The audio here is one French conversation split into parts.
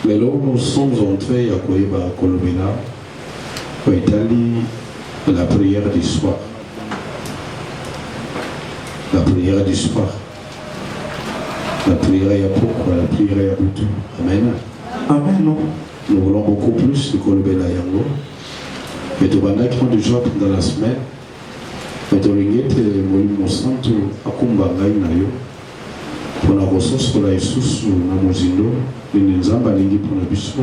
Mais là, nous sommes entrés à Koyeba Kolobena, pour étaler la prière du soir. La prière du soir. La prière à pourquoi, la prière à Boutou. Amen. Amen. Nous voulons beaucoup plus de Kolobena Yango. Et tout le monde qui ont déjà pendant la semaine. Et tout le monde qui ont santo akumba ngai na yo. Pour la ressource pour la Yesus na mozindo, les nzamba lingi pour la biso.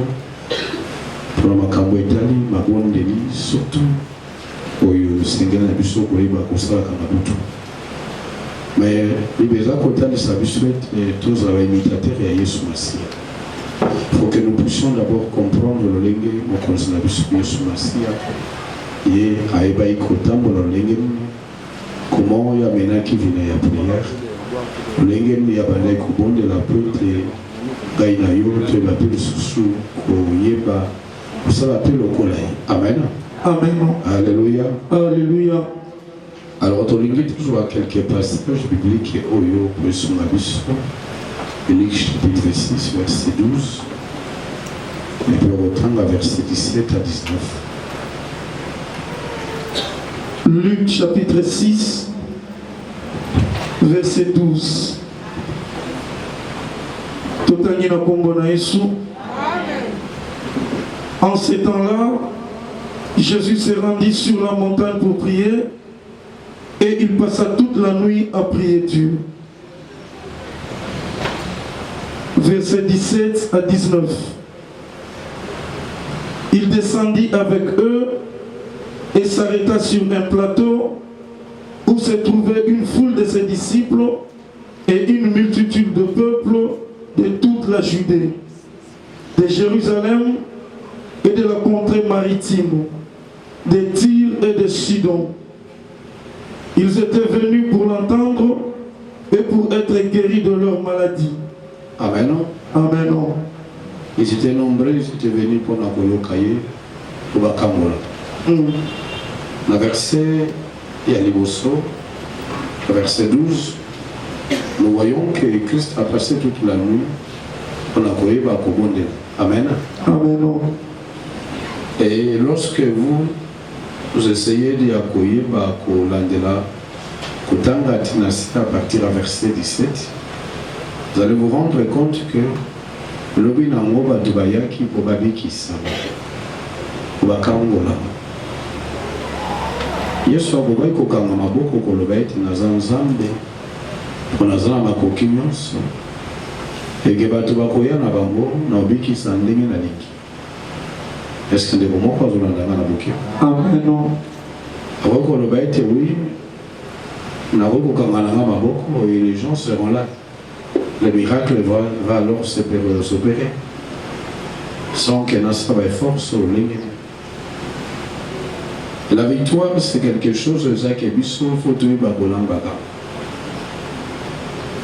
Pour la makambo etali, magondeli surtout. Oyo sengela na biso koyeba kosala kanga butu. Mais les besoins de sa biso et tous les imitateurs et Yesu Masia. Il faut que nous puissions d'abord comprendre le lingue au conseil de Yesu Masia et à ébaï kotam le lingue comment il y a maintenant qui vient à prière. Le lingue il y a balai kubon de la pute gaina yo te la pute sous koyeba ça l'appelle le kolai. Amen. Amen. Alléluia. Alléluia. Alors, on lit toujours quelques passages bibliques et Oyo pour son abysse. Luc chapitre 6, verset 12. Et puis on reprend à verset 17 à 19. Luc chapitre 6, verset 12. Totani na Kongo na Yesu. En ces temps-là, Jésus se rendit sur la montagne pour prier et il passa toute la nuit à prier Dieu. Verset 17 à 19. Il descendit avec eux et s'arrêta sur un plateau où se trouvait une foule de ses disciples et une multitude de peuple de toute la Judée, de Jérusalem et de la contrée maritime, de Tyr et de Sidon. Ils étaient venus pour l'entendre et pour être guéris de leur maladie. Amen. Amen. Ils étaient nombreux, ils étaient venus pour Nakoyo Kaye, pour Bakamola. Le verset Yaliboso, verset 12, nous voyons que Christ a passé toute la nuit pour Nakoye Bakobonde. Amen. Amen. Et lorsque vous essayez de accueillir Bakolandela, Kotanga Tinasi à partir du verset 17, vous allez vous rendre compte que le binango Badubayaki Bobabiki Sama, Bakangola. Yesu Abobai Kokanga Maboko Kolobait Nazan Zambe, Onazana Makoki Nyonso, et Gebatubakoya Nabango, Nobiki Sanding et Naliki. Est-ce que des moments pas où l'on a dans la bouquet? Amen. Avant qu'on le baille, oui, et les gens seront là. Le miracle va alors s'opérer sans qu'il n'y ait pas de force au ligne. La victoire, c'est quelque chose de ça qui est bissou, faut tuer Bagolam Baga.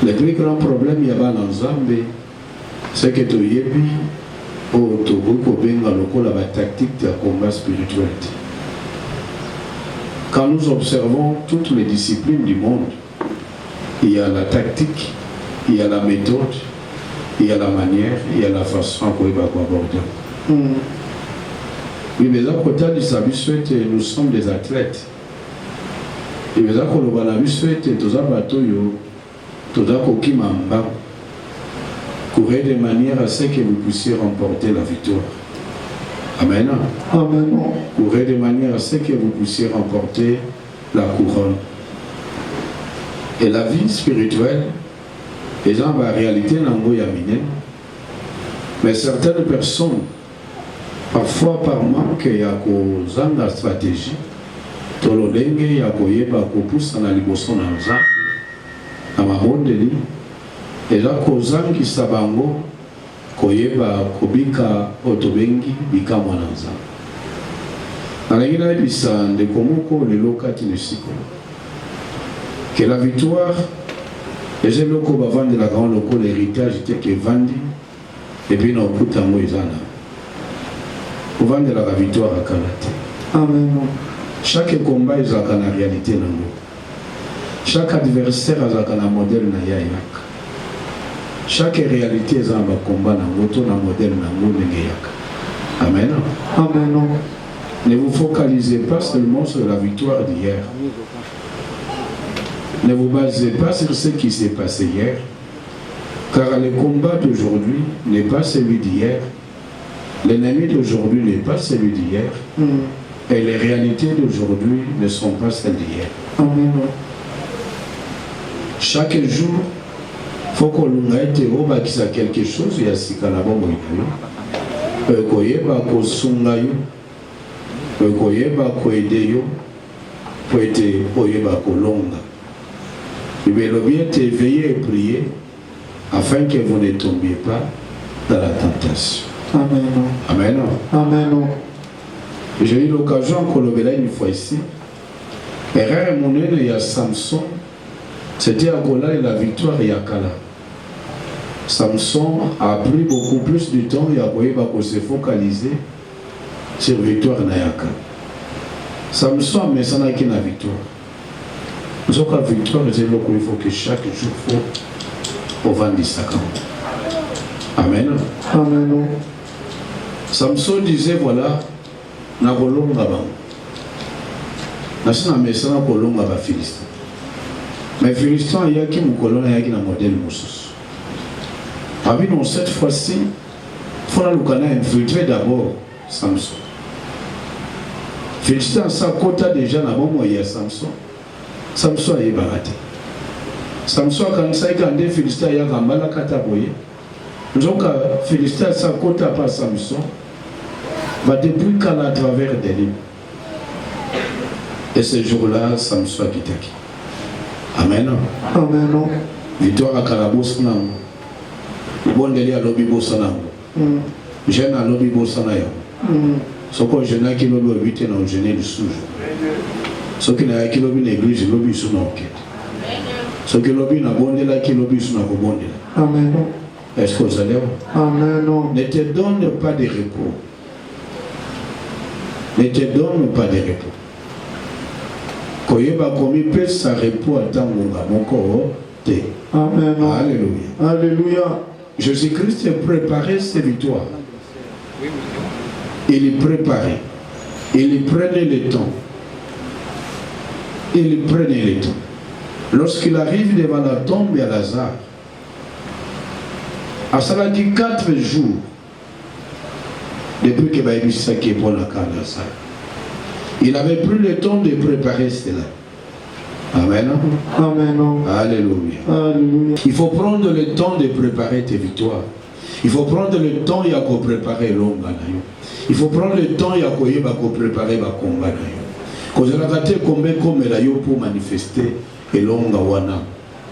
Le plus grand problème, il y a dans Zambie, c'est que tu y es au Togo, la tactique de combat spirituel. Quand nous observons toutes les disciplines du monde, il y a la tactique, il y a la méthode, il y a la manière, il y a la façon pour aborder. Oui, mais à côté de ça, nous sommes des athlètes. Et mais à côté de ça, nous avons courir de manière à ce que vous puissiez remporter la victoire. Amen. Amen. Courir de manière à ce que vous puissiez remporter la couronne. Et la vie spirituelle, les gens, en réalité, n'ont pas yamine. Mais certaines personnes, parfois par manque, il y a une stratégie. Tolodenge, il y a un pouce dans la liboson dans le zan. Dans ma monde, et là, Kozan qui sabango, Koyeba, Kobika, Otobengi, Bika Mwananza. Alangina Bisan, de Komoko, le locati de Siko. Que la victoire, et j'ai le Kobavan de la grande loco, l'héritage était que Vandi, et puis non, Poutango Izana. Au vent de la victoire à Kanate. Amen. Chaque combat est en réalité dans nous. Chaque adversaire a un modèle na yayak. Chaque réalité est un combat dans votre modèle dans votre Amen. Amen. Ne vous focalisez pas seulement sur la victoire d'hier. Ne vous basez pas sur ce qui s'est passé hier. Car le combat d'aujourd'hui n'est pas celui d'hier. L'ennemi d'aujourd'hui n'est pas celui d'hier. Et les réalités d'aujourd'hui ne sont pas celles d'hier. Amen. Chaque jour, il faut qu'on ait quelque chose. Il y a ce qu'on a il veut être éveillé et prier afin que vous ne tombiez pas dans la tentation. Amen. Amen. Amen. J'ai eu l'occasion de le une fois ici. Erreur monnaie il y a Samson. C'était à Gola et la victoire et à Kala. Samson a pris beaucoup plus de temps et a se focaliser sur la victoire Nayaka. Samson a mis ça dans la victoire. Nous avons la victoire, il faut que chaque jour on vende ça. Amen. Amen. Samson disait voilà, na kolonga ba. Na sina mesa na kolonga ba Philistin. Mais Philistin il y a qui mukolona ya qui na modèle mususu. Abi non cette fois-ci, il faut infiltrer d'abord Samson. Philistin sa quota déjà na bon moyen Samson. Samson est baraté. Samson quand ça quand des Philistins ya gambala kataboye. Donc Philistin sa quota pas Samson. Va depuis qu'à la travers des livres. Et ce jour-là, Samson a quitté. Amen. Amen. Victoire à Karabos Nam. Bon délai à l'objet Bossana. Jeune à l'objet Bossana. Ce qu'on jeune qui l'objet éviter dans le jeûne du sous. Ce qui n'a qui l'objet l'église, l'objet sous nos quêtes. Ce qui l'objet n'a bon délai qui l'objet sous nos bon délai. Amen. Est-ce que vous allez? Amen. Ne te donne pas de repos. Ne te donne pas de repos. Koyeba komi peut sa repos à tant mon corps. Amen. Alléluia. Alléluia. Jésus-Christ a préparé ses victoires. Il est préparé. Il prenait le temps. Il prenait le temps. Lorsqu'il arrive devant la tombe à Lazare, à cela dit 4 jours, depuis que Baïbissa qui est pour la canne Lazare, il n'avait plus le temps de préparer cela. Amen. Amen. Alléluia. Alléluia. Il faut prendre le temps de préparer tes victoires. Il faut prendre le temps de préparer l'ombre. Il faut prendre le temps de préparer le combat. Quand je raté combien comme pour manifester et l'ombre wana,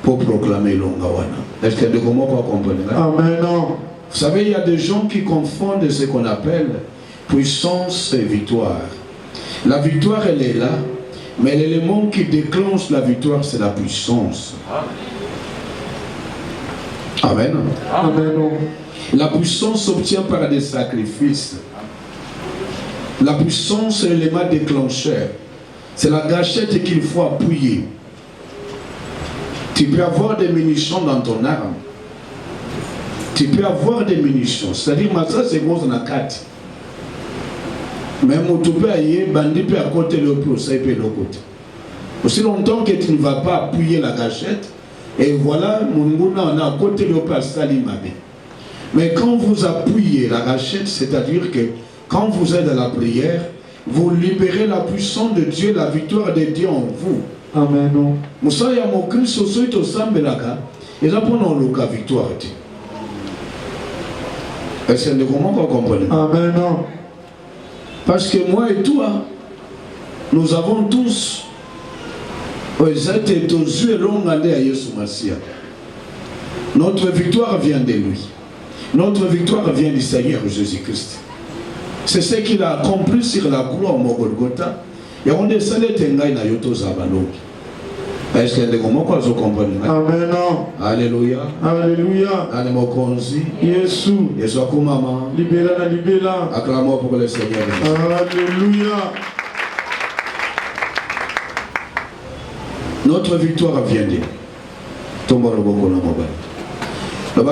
pour proclamer l'ombre wana. Est-ce que vous comprenez? Amen. Vous savez, il y a des gens qui confondent ce qu'on appelle puissance et victoire. La victoire, elle est là. Mais l'élément qui déclenche la victoire, c'est la puissance. Amen. Amen. La puissance s'obtient par des sacrifices. La puissance, c'est l'élément déclencheur. C'est la gâchette qu'il faut appuyer. Tu peux avoir des munitions dans ton arme. Tu peux avoir des munitions. C'est-à-dire, ça, c'est gros dans la carte. Même tu peux aller, bandit peut à côté le plus, ça peut le côté. Aussi longtemps que tu ne vas pas appuyer la gâchette, et voilà, on a à côté le plus, ça l'imabé. Mais quand vous appuyez la gâchette, c'est-à-dire que quand vous êtes dans la prière, vous libérez la puissance de Dieu, la victoire de Dieu en vous. Amen. Moussa ya mon Christ au seuil au sambelaka, et là pendant le cas victoire. Est-ce que vous comprenez? Amen. Parce que moi et toi, nous avons tous été aux yeux longs à Yesu Massia. Notre victoire vient de lui. Notre victoire vient du Seigneur Jésus-Christ. C'est ce qu'il a accompli sur la croix au Mogolgotha. Et on est salé tengai na yoto zabalo. Est-ce que vous comprenez? Amen. Alléluia. Alléluia. Anemokonzi. Yesu. Yesu akumama. Libéra la libéra. Acclamons pour le Seigneur. Alléluia. Notre victoire vient de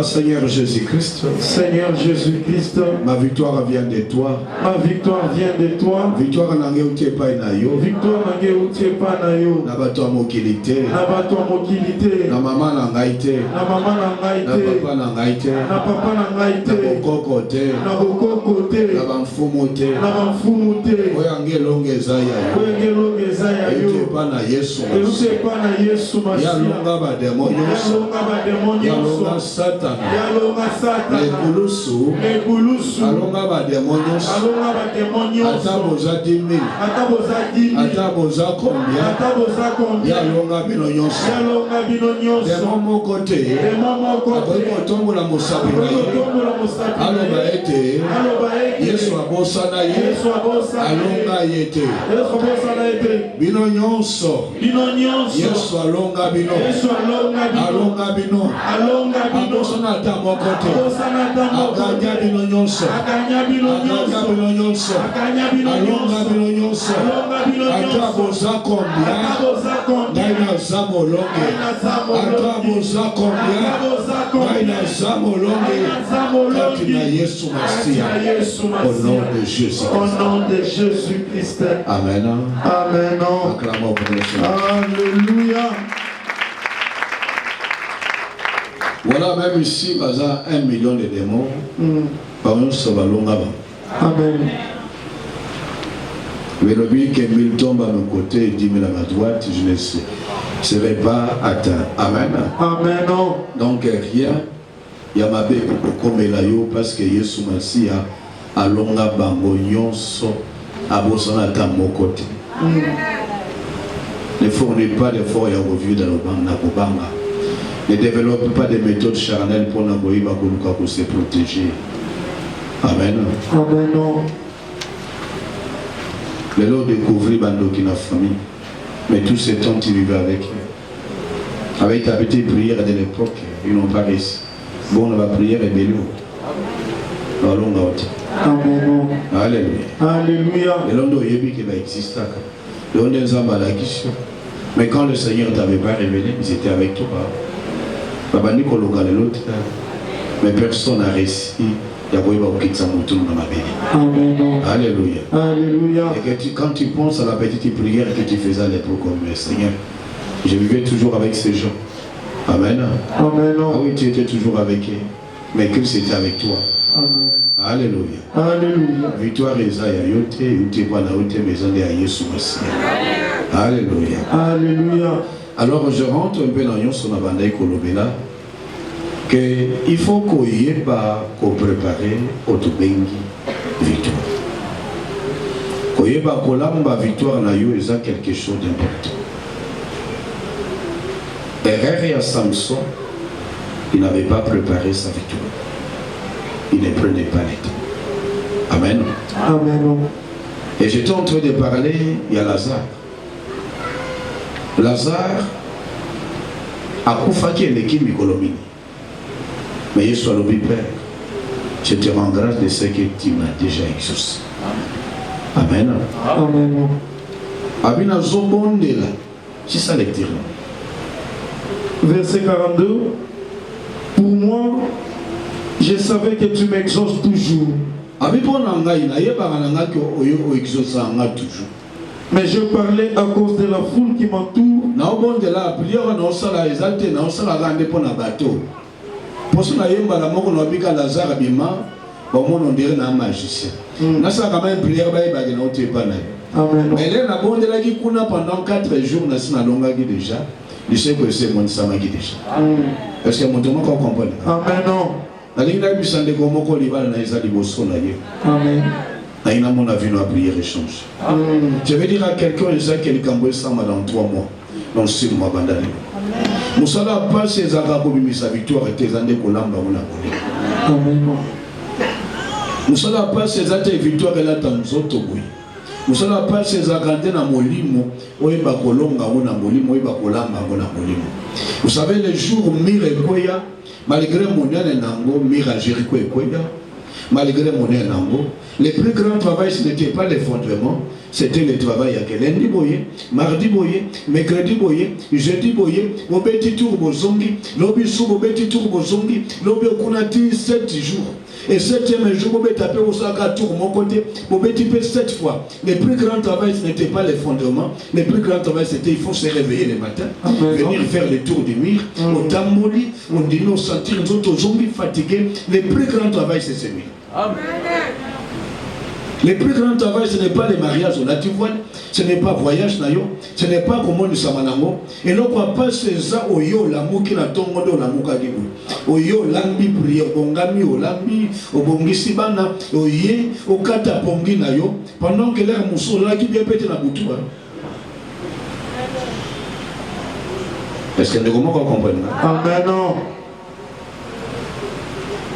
Seigneur Jésus-Christ, Seigneur Jésus-Christ, ma victoire vient de toi. Ma victoire vient de toi. Victoire nange utepa na yo. Victoire nange utepa na yo. Na bato mokilité. Na bato mokilité. Na mama na ngai te. Na mama na ngai te. Na papa na ngai te. Na papa na ngai te. Na bokoko te. Na bokoko te. Na bamfumu te. Na bamfumu te. Oyange longe zaya yo. Oyange longe zaya yo. Utepa na Yesu. Utepa na Yesu Masia. Ya longa ba demonios. Ya longa ba demonios. Ya longa Satan. Ya longa Satan. Lebulusu. Lebulusu. Alonga ba demonios. Alonga ba demonios. Ata boza 10,000. Ata boza 10,000. Ata boza combien? Ata boza combien? Ya longa bino nyonso. Ya longa bino nyonso. Demo moko te. Demo moko te. Akoki kotombola mosapi na ye. Aloba ete. Yesu abosana ye. Yesu abosana ye. Alonga ye te. Yesu abosana ye te. Bino nyonso. Bino nyonso. Yesu alonga bino. Yesu alonga bino. Alonga bino. Alonga bino. Abosana ata moko te. Abosana ata moko te. Aganya bino nyonso. Aganya bino nyonso. Aganya bino nyonso. Aganya bino nyonso. Alonga bino nyonso. Alonga bino nyonso. Ata boza kombia. Ata boza kombia. Ngai na zamo longe. Ata boza kombia. Ngai na zamo longe. Kati na Yesu Masia. Au nom de Jésus. Au nom de Jésus-Christ. Amen. Amen. Acclamons pour le Seigneur. Alléluia. Voilà, même ici, il y a 1 million de démons. Par un sabalonga. Amen. Mais le but que 1000 tombent à mon côté et 10 000 à ma droite, je ne serai pas atteint. Amen. Amen. Donc rien, il y a ma bébé comme Elayo parce que Yesu Masia a longa bango nyonso a bosana à mon côté. Ne fournit pas d'efforts et revue dans le banga. Ne développe pas des méthodes charnelles pour se protéger. Amen. Amen. Les gens découvrirent Bandoki la famille. Mais tous ces temps, ils vivaient avec eux. Avec ta petite prière de l'époque, ils n'ont pas réussi. Bon, la prière est belle. Amen. Alléluia. Alléluia. Les gens qui va exister. Les gens mais quand le Seigneur ne t'avait pas révélé, ils étaient avec toi. Mais personne n'a réussi. Amen. Alléluia. Alléluia. Et que quand tu penses à la petite prière que tu faisais à l'époque comme le Seigneur, je vivais toujours avec ces gens. Amen. Amen. Ah oui, tu étais toujours avec eux. Mais Christ était avec toi. Amen. Alléluia. Alléluia. Victoire Esaïa yote, yote pas la yote maison de Yesu Masia. Alléluia. Alléluia. Alors je rentre un peu dans yon son abandai kolobela que il faut qu'on y ait pas qu'on prépare autobengi victoire. Qu'on y ait pas qu'on lamba victoire na yo eza quelque chose d'important. Erreur à Samson, il n'avait pas préparé sa victoire. Il ne prenait pas les temps. Amen. Amen. Et j'étais en train de parler, il y a Lazare. Lazare a koufaki l'équipe Mikolomini. Mais il soit le Père. Je te rends grâce de ce que tu m'as déjà exaucé. Amen. Amen. Abina Zobondela. C'est ça lecture. Verset 42. Pour moi, je savais que tu m'exauces toujours. Mais je parlais à cause de la foule qui m'entoure. Amen. Mais là, pendant 4 jours, déjà. Je sais que c'est mon samaki déjà. Est-ce que mon tomo comprend? Amen. Amen. Je vais dire à quelqu'un dans 3 mois, dans 6 mois. Nous allons passer sa victoire et tes années qu'on a. Nous allons passer sa victoire et la tanzoto. Nous allons passer à grandir dans molimo, oeba kolonga ona molimo, oeba kolamba ona molimo. Vous savez les jours mire koya, malgré mon nango mire Jéricho koya, Malgré mon nango, le plus grand travail, ce n'était pas l'effondrement, c'était le travail à lundi boye, mardi boye, mercredi boye, jeudi boye, mobeti tour bozongi, lobi sou mobeti tour bozongi, lobi okunati 7 jours. Et 7e jour, vous tapez au sac à tour, mon côté, vous tapez 7 fois. Le plus grand travail, ce n'était pas l'effondrement. Le plus grand travail, c'était il faut se réveiller le matin, venir faire le tour du mur, on t'amollit, on dit nous sentir nous autres zombies fatigués. Le plus grand travail, c'est celui. Amen. Le plus grand travail, ce n'est pas le mariage au Lativoine, ce n'est pas voyage, ce n'est pas comment nous sommes en et là, on passe ça au yo, l'amour qui n'a pas de l'amour qui a dit. Au yo, l'ambi prière, au bongami, au lambi, au bongisibana, au yé, au katapongi na yo, pendant que l'air mousseau là qui vient péter la boutou. Est-ce que nous comprenons? Amen.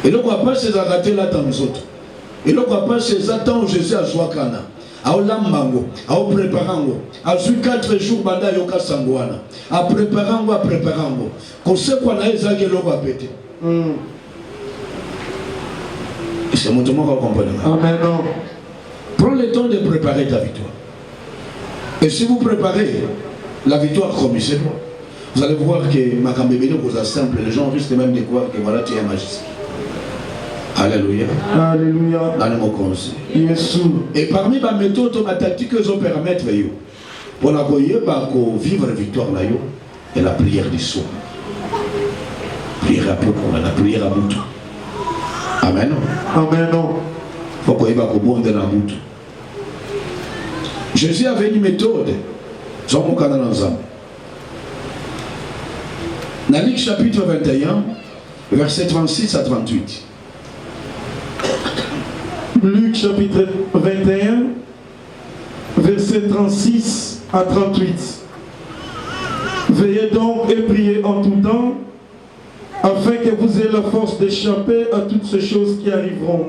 Et là, on passe ces arrêtés là dans nous autres. Et là, on passe ces attentes Jésus à Zouakana. A Olambango, à Préparango, à 4 jours, Banda Yoka Sangwana, à Préparango, qu'on sait qu'on a Ezag et l'eau à péter. C'est mon tour qu'on comprend. Amen. Prends le temps de préparer ta victoire. Et si vous préparez la victoire comme c'est moi, vous allez voir que ma cambébéné vous a simple. Les gens risquent même de croire que voilà, tu es un magicien. Alléluia. Alléluia. Et parmi les méthodes, les tactiques que vous permettent, pour la vivre la victoire, et la prière du soir. Prière à peu, la prière à bout. Amen. Amen. Il faut qu'on y va bon de la bout. Jésus avait une méthode. Dans Luc chapitre 21, verset 36 à 38. Luc chapitre 21, verset 36 à 38. Veillez donc et priez en tout temps, afin que vous ayez la force d'échapper à toutes ces choses qui arriveront,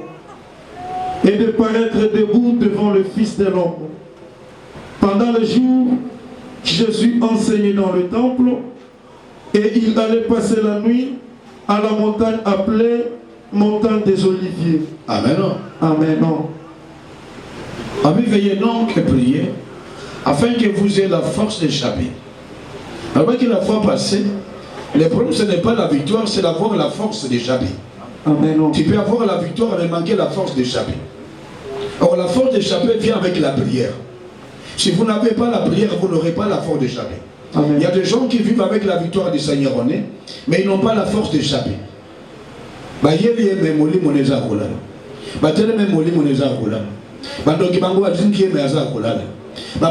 et de paraître debout devant le Fils de l'homme. Pendant le jour, Jésus enseignait dans le temple, et il allait passer la nuit à la montagne appelée montagne des Oliviers. Amen. Amen. Amis, veillez donc et priez, afin que vous ayez la force d'échapper. Alors que la fois passée, le problème ce n'est pas la victoire, c'est d'avoir la force d'échapper. Amen. Tu peux avoir la victoire mais manquer la force d'échapper. Or la force d'échapper vient avec la prière. Si vous n'avez pas la prière, vous n'aurez pas la force d'échapper. Il y a des gens qui vivent avec la victoire du Seigneur, mais ils n'ont pas la force d'échapper. Le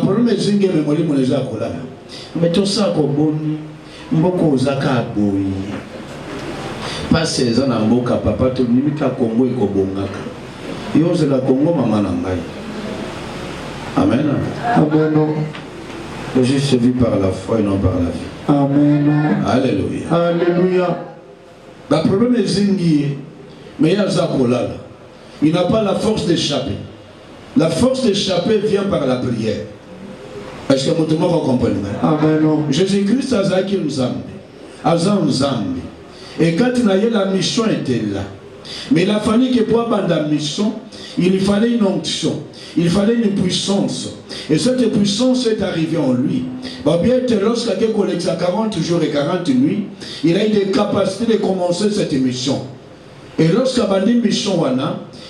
problème est mais tout ça mboko zaka boyi passe za na mboka papa to nimika Kongo ikobongaka yo zela Kongo mama na ngai. Amen. Amen. Le juste vit par la foi et non par la vie. Amen. Alléluia. Alléluia. Le problème est zingi mais il n'a pas la force d'échapper. La force d'échapper vient par la prière. Est-ce que vous comprenez? Amen. Jésus-Christ a zaki Nzambe. Et quand la mission était là, mais il a fallu que pour avoir la mission, il fallait une onction, il fallait une puissance. Et cette puissance est arrivée en lui. Bien lorsqu'il a 40 jours et 40 nuits, il a eu des capacités de commencer cette mission. Et lorsqu'il a une mission,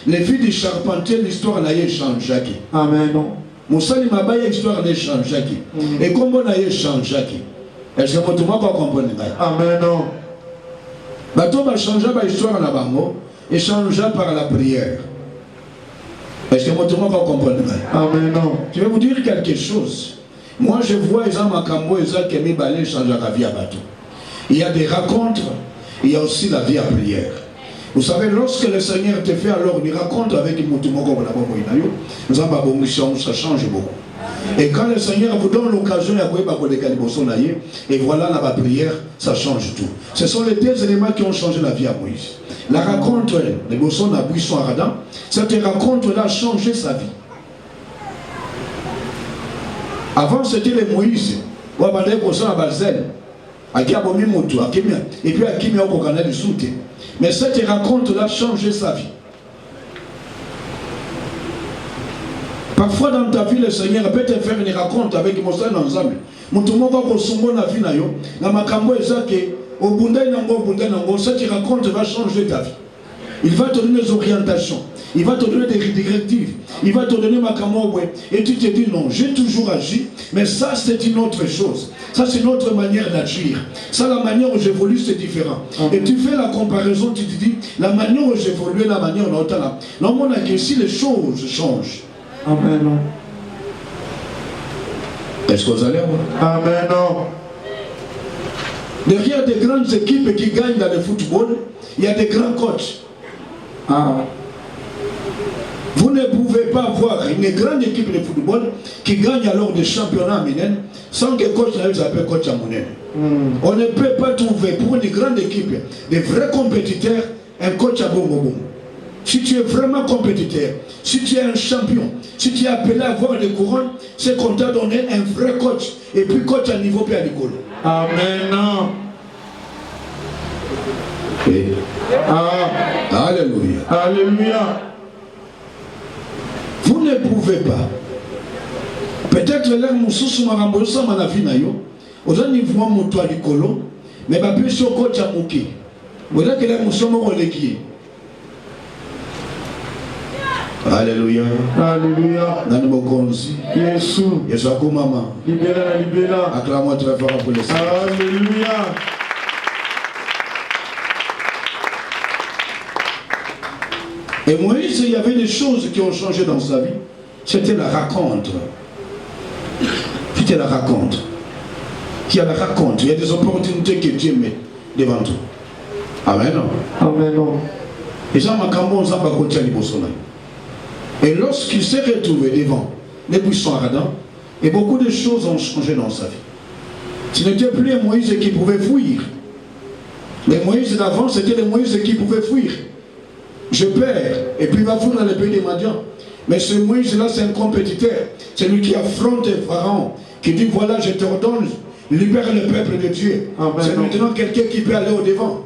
les filles du charpentier, l'histoire n'a pas changé. Amen. Moussali Mabaya histoire n'a changé. Et comment on a changé? Est-ce que vous comprenez? Amen. Bateau va changer l'histoire na bango et changea par la prière. Est-ce que vous comprenez? Amen. Je vais vous dire quelque chose. Moi je vois les gens Makambo et gens qui aiment balai changer la vie à bateau. Il y a des rencontres, il y a aussi la vie à prière. Vous savez, lorsque le Seigneur te fait alors une rencontre avec une motumoko, ça change beaucoup. Et quand le Seigneur vous donne l'occasion, et voilà la prière, ça change tout. Ce sont les deux éléments qui ont changé la vie à Moïse. La rencontre, les bossons à Buisson à Radam, cette rencontre-là a changé sa vie. Avant, c'était les Moïse, où on allait à Bazel, et puis à Kimia au canal du Soute. Mais cette rencontre-là a changé sa vie. Parfois dans ta vie, le Seigneur peut te faire une rencontre avec Moussa ensemble. Mutumoko kosongo na vie na yo, na makambo ezake, obundai nango, cette rencontre va changer ta vie. Il va te donner des orientations, il va te donner des directives, il va te donner makambo, et tu te dis non, j'ai toujours agi, mais ça c'est une autre chose. Ça c'est une autre manière d'agir. Ça, la manière où j'évolue, c'est différent. Et tu fais la comparaison, tu te dis, la manière où j'évolue, la manière où on a. Non, on a que si les choses changent. Amen. Est-ce que vous allez voir? Amen. Derrière des grandes équipes qui gagnent dans le football, il y a des grands coachs. Vous ne pouvez pas voir une grande équipe de football qui gagne alors des championnats Minen sans que le coach s'appelle coach Amounen. On ne peut pas trouver pour une grande équipe de vrais compétiteurs un coach à bon. Si tu es vraiment compétiteur, si tu es un champion, si tu es appelé à avoir des couronnes, c'est qu'on t'a donné un vrai coach. Et puis coach à niveau puis à l'école. Amen. Alléluia. Alléluia. Vous ne pouvez pas. Peut-être l'air moussous marambo ça manafina yo. Aux niveau moto à l'école, mais pas plus sur coach à mouki. Voilà que l'air moussous mo relégui. Alléluia. Alléluia. Nani mokonzi. Yesu. Yesu akumama. Libéra, libéra. Acclame-moi très fort pour le Seigneur. Alléluia. Et Moïse, il y avait des choses qui ont changé dans sa vie. C'était la raconte. C'était la raconte. Il y a la raconte. Il y a des opportunités que Dieu met devant toi. Amen. Amen. Et ça m'a Et lorsqu'il s'est retrouvé devant les buissons ardents, et beaucoup de choses ont changé dans sa vie. Ce n'était plus un Moïse qui pouvait fuir. Les Moïse d'avant, c'était les Moïse qui pouvaient fuir. Je perds, et puis il va fuir dans le pays des Madians. Mais ce Moïse-là, c'est un compétiteur. C'est lui qui affronte Pharaon, qui dit voilà, je te redonne, libère le peuple de Dieu. C'est maintenant quelqu'un qui peut aller au-devant.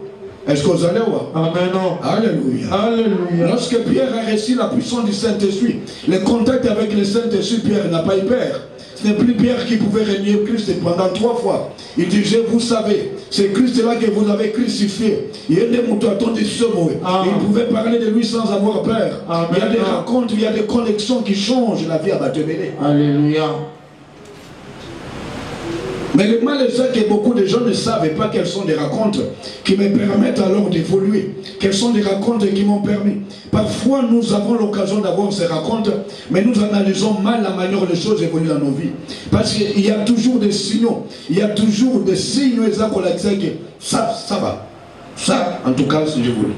Est-ce que vous allez voir? Amen. Alléluia. Alléluia. Lorsque Pierre a reçu la puissance du Saint-Esprit, le contact avec le Saint-Esprit, Pierre n'a pas eu peur. Ce n'est plus Pierre qui pouvait régner Christ pendant 3 fois. Il disait, vous savez, c'est Christ-là que vous avez crucifié. Il pouvait parler de lui sans avoir peur. Amen. Il y a des rencontres, il y a des connexions qui changent la vie à Batemélé. Alléluia. Mais le mal est ça que beaucoup de gens ne savent pas quelles sont des rencontres qui me permettent alors d'évoluer. Quelles sont des rencontres qui m'ont permis. Parfois nous avons l'occasion d'avoir ces rencontres, mais nous analysons mal la manière dont les choses évoluent dans nos vies. Parce qu'il y a toujours des signaux, il y a toujours des signes que ça va. Ça, en tout cas, si je voulais.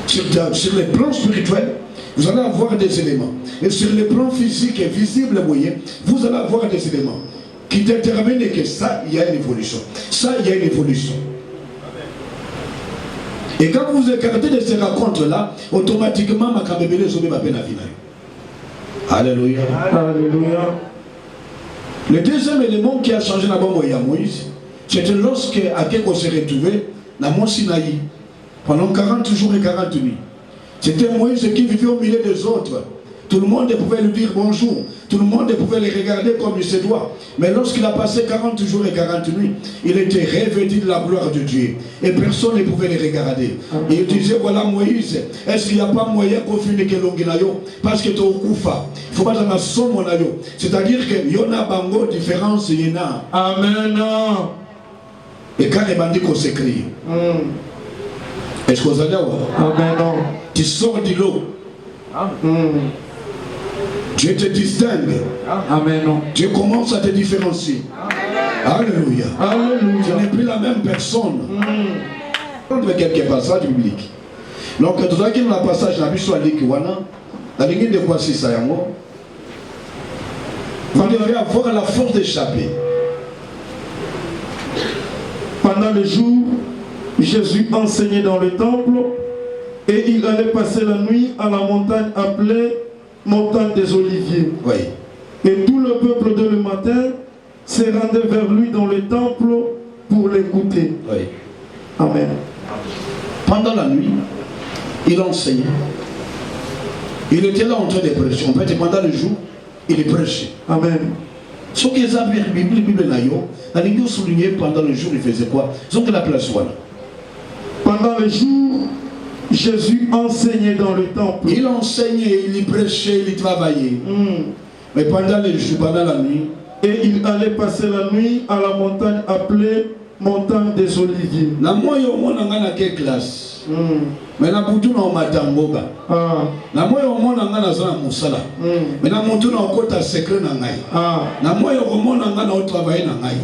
Sur les plans spirituels, vous allez avoir des éléments. Et sur les plans physiques et visibles, vous allez avoir des éléments qui déterminent que ça, il y a une évolution. Ça, il y a une évolution. Et quand vous écartez de ces rencontres-là, automatiquement, ma camébélé sauve ma peine à finir. Alléluia. Alléluia. Le deuxième élément qui a changé la bombe à Moïse, c'était lorsque Akeko s'est retrouvé dans Mont Sinaï pendant 40 jours et 40 nuits. C'était Moïse qui vivait au milieu des autres. Tout le monde pouvait lui dire bonjour. Tout le monde pouvait les regarder comme il se doit. Mais lorsqu'il a passé 40 jours et 40 nuits, il était revêtu de la gloire de Dieu. Et personne ne pouvait les regarder. Et il disait, voilà Moïse, est-ce qu'il n'y a pas moyen qu'on finisse que l'onginayo? Parce que tu es au Koufa. Il ne faut pas dans la somme. C'est-à-dire qu'il y a bango différence. Amen. Et quand les bandits qu'on s'écrit, est-ce que vous allez voir? Amen. Tu sors de l'eau. Dieu te distingue. Amen. Dieu commence à te différencier. Alléluia. Alléluia. Tu n'es plus la même personne. Prendre quelques passages bibliques. Donc, tout ça qui est dans le passage, la Bible la ligne de quoi c'est ça, vous devez avoir la force d'échapper. Pendant le jour, Jésus enseignait dans le temple et il allait passer la nuit à la montagne appelée montagne des Oliviers. Oui. Et tout le peuple de le matin se rendait vers lui dans le temple pour l'écouter. Oui. Amen. Pendant la nuit, il enseignait. Il était là en train de prêcher. En fait, pendant le jour, il prêchait. Amen. Ce qui est la Bible, il souligné pendant le jour, il faisait quoi? Ils ont que la place voilà. Pendant le jour, Jésus enseignait dans le temple. Il enseignait, il prêchait, il travaillait. Mais pendant le jour, pendant la nuit, et il allait passer la nuit à la montagne appelée montagne des Oliviers. Na moi yo mona ngana quelle classe? Mais na butu na matamboba. Na moi yo mona ngana zana musala. Mais na mutu na okota secret na ngai. Na moi yo mona ngana o travailler na ngai.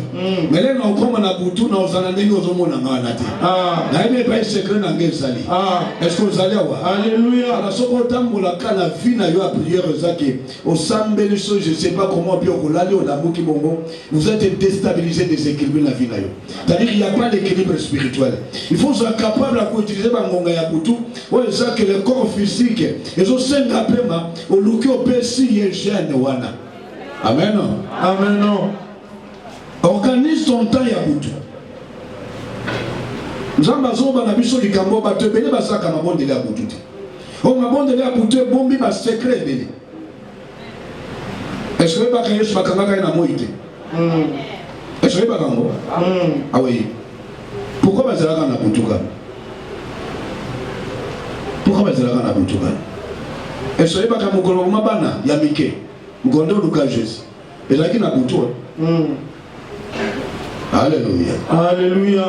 Mais là na okoma na butu na ozana ndenge ozomona ngana te. Na ebe pas secret na ngai zali. Est-ce que vous allez voir? Alléluia. Na soko tambola kana vie na yo a prière zaki. Au sambeli so je sais pas comment bien kolali o dabuki bongo. Vous êtes déstabilisé, déséquilibré la vie na yo. C'est-à-dire qu'il n'y a pas d'équilibre spirituel. Il faut être capable d'utiliser bangonga ya butu. Ouais, ça que le corps physique. Et je sais rapidement au look au PC yéchen wana. Amen. Amen. Organise ton temps ya butu. Nzamba zoba na biso likambo ba te bele basaka mabonde ya butu. O mabonde ya butu bombi ba secret bele. Est-ce que ba kayesh bakanga na moite? Est-ce que ah oui. Pourquoi vous allez en Aboutuka? Pourquoi vous allez en Aboutuka? Est-ce que vous allez en Abana? Yamike. Vous allez en Jésus. Et là, il y a Aboutoua. Alléluia. Alléluia.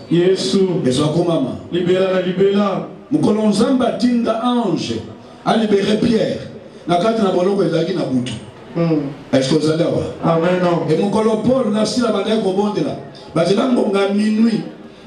Yesu. Et soit comme maman. Libéra, libéra. Nous connaissons Batinga ange. À libérer Pierre. La carte n'a pas l'eau na Boutou. Est-ce que vous allez avoir? Amen. Et mon colopole n'a si la bataille au monde là. Parce que là, on a minuit.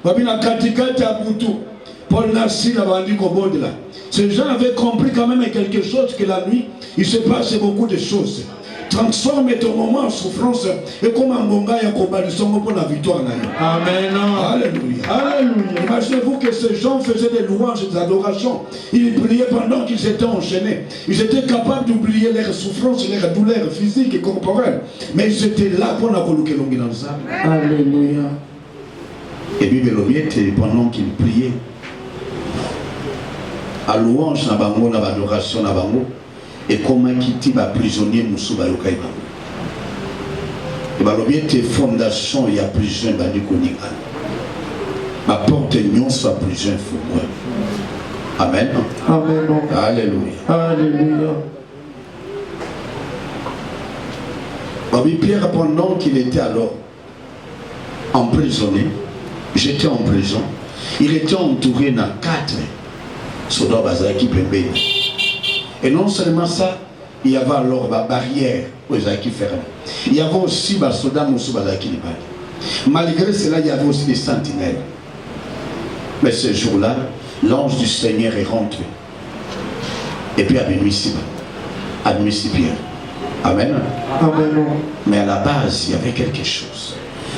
Babina katikati à Boutou. Paul n'a si la bataille au monde là. Ces gens avaient compris quand même quelque chose que la nuit, il se passe beaucoup de choses. Transforme ton moment en souffrance et comme un bon gars et un combat de son pour la victoire. Amen. Alléluia. Alléluia. Imaginez-vous que ces gens faisaient des louanges et des adorations. Ils priaient pendant qu'ils étaient enchaînés. Ils étaient capables d'oublier leurs souffrances, leurs douleurs physiques et corporelles. Mais ils étaient là pour la coloquer longue dans ça. Alléluia. Et puis, pendant qu'ils priaient, à louange, à adoration, à bango. Et comment quitter les prisonniers Moussou Bayokaïba. Et bien, l'objet fondation, il y a prison, il y a ma porte n'y soit prison, il faut moi. Amen. Amen. Alléluia. Alléluia. Oui, Pierre, pendant qu'il était alors emprisonné, j'étais en prison, il était entouré de 4 soldats Bazaki Pembe. Et non seulement ça, il y avait alors la barrière aux Zaki fermée. Il y avait aussi les soldats Moussou Bazaki Libani. Malgré cela, il y avait aussi des sentinelles. Mais ce jour-là, l'ange du Seigneur est rentré. Et puis admis Pierre. Amen. Amen. Mais à la base, il y avait quelque chose.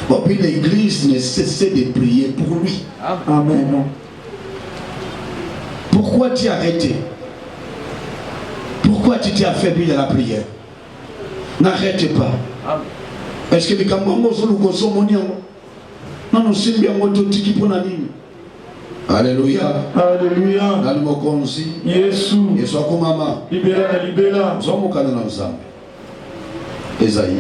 Bon, puis l'église ne cessait de prier pour lui. Amen. Pourquoi tu as arrêté? Pourquoi tu t'es affaibli dans la prière? N'arrête pas. Est-ce que les Kambango sont le gosso moniango? Non, nous sommes bien mototiki pour la ligne. Alléluia. Alléluia. Dans le mot concis. Yesu. Et soit comme maman. Libéra, libéra. Nous sommes au Canada ensemble. Esaïe.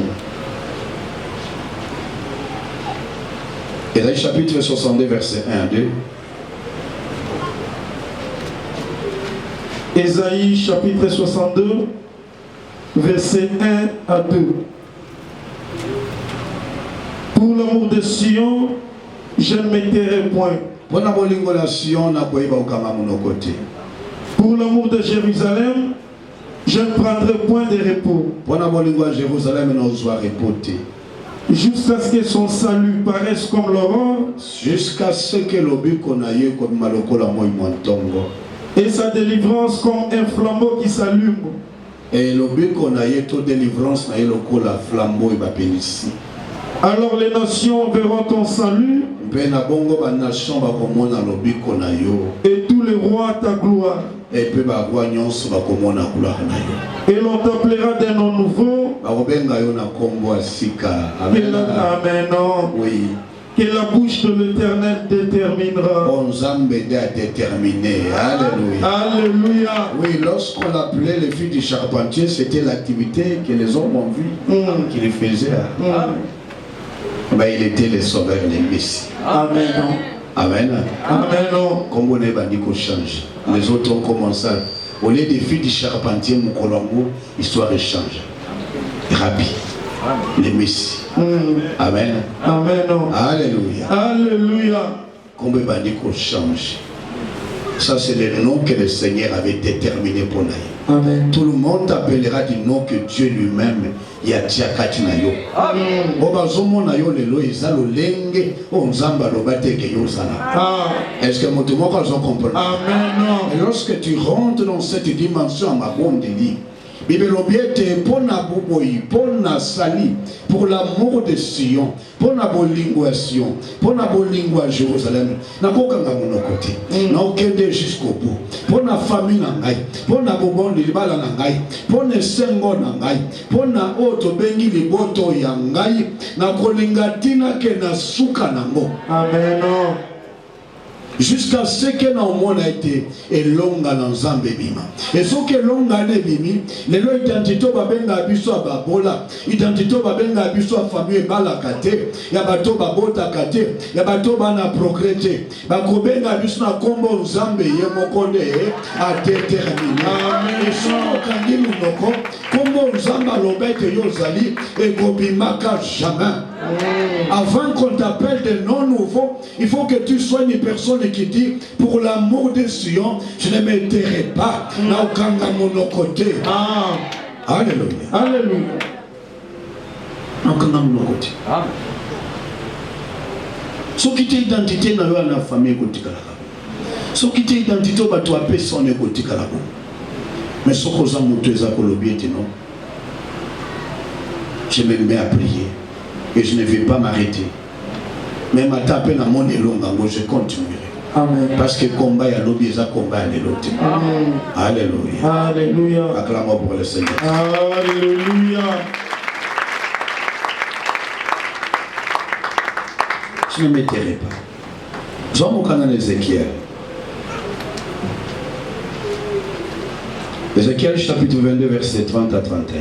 Esaïe chapitre 62, verset 1 à 2. Ésaïe chapitre 62, verset 1 à 2. Pour l'amour de Sion, je ne m'étairai point. Pour l'amour de Jérusalem, je ne prendrai point de repos. Jusqu'à ce que son salut paraisse comme l'aurore. Jusqu'à ce que l'obus qu'on aille comme malokola moi montongo. Et sa délivrance comme un flambeau qui s'allume. Et l'objet qu'on a eu toute délivrance, n'a eu le flambeau et bénissi. Alors les nations verront ton salut. Et tous les rois ta gloire. Et l'on t'appellera d'un nom nouveau. Amen. Oui. Que la bouche de l'Éternel déterminera. Alléluia. Alléluia. Oui, lorsqu'on l'appelait les filles du charpentier, c'était l'activité que les hommes ont vu qu'il faisait. Ben, il était le sauveur des Messie. Amen. Amen. Amen. Comme on est banni qu'on change. Les autres ont commencé. Au lieu des filles du charpentier, mon Colombo, l'histoire change. Rabbi, les Messie. Amen. Amen. Alléluia. Alléluia. Comme on banni qu'on change. Ça, c'est le nom que le Seigneur avait déterminé pour nous. Amen. Tout le monde appellera du nom que Dieu lui-même yatia kati na yo. Amen. Obazomona yo lelo ezalo lenge onzamba lobate ke yo sana. Est-ce que mon moko a compris? Amen. Et lorsque tu rentres dans cette dimension à ma bonne dit, Bible obiete pona boboyi, pona sali, pour l'amour de Sion, pona bolinguation, pona bolingo à Jérusalem, na kokanga mon côté, na okende jusqu'au bout, pona famille na ngai, pona bobondi libala na ngai, pona sengo na ngai, pona oto bengi liboto ya ngai, na kolingatina ke na suka nango. Amen. Jusqu'à ce que nous avons été longa dans Zambé bima. Et ce que longa ne bimi, les lois identité babenga biso babola, identité babenga biso famille bala kate, ya bato babota kate, ya bato bana progrete, bakobenga biso na kombo Zambé ye mokonde a déterminé. Amen. Et so kangi munoko, kombo Zamba lobete yo zali et gobimaka jamais. Avant qu'on t'appelle des noms nouveaux, il faut que tu sois une personne qui dit, pour l'amour de Sion, je ne me tairai pas. Alléluia. Alléluia. Ce qui est identité dans la famille, ce qui est identité, tu as personne. Mais ce que je me mets à prier. Et je ne vais pas m'arrêter. Même à taper dans mon élongango, je continuerai. Amen. Parce que combat y a l'objet, ça combat à l'autre. Alléluia. Alléluia. Acclamons pour le Seigneur. Alléluia. Je ne m'étairai pas. Jean mon canal Ézéchiel. Ézéchiel chapitre 22, verset 30 à 31.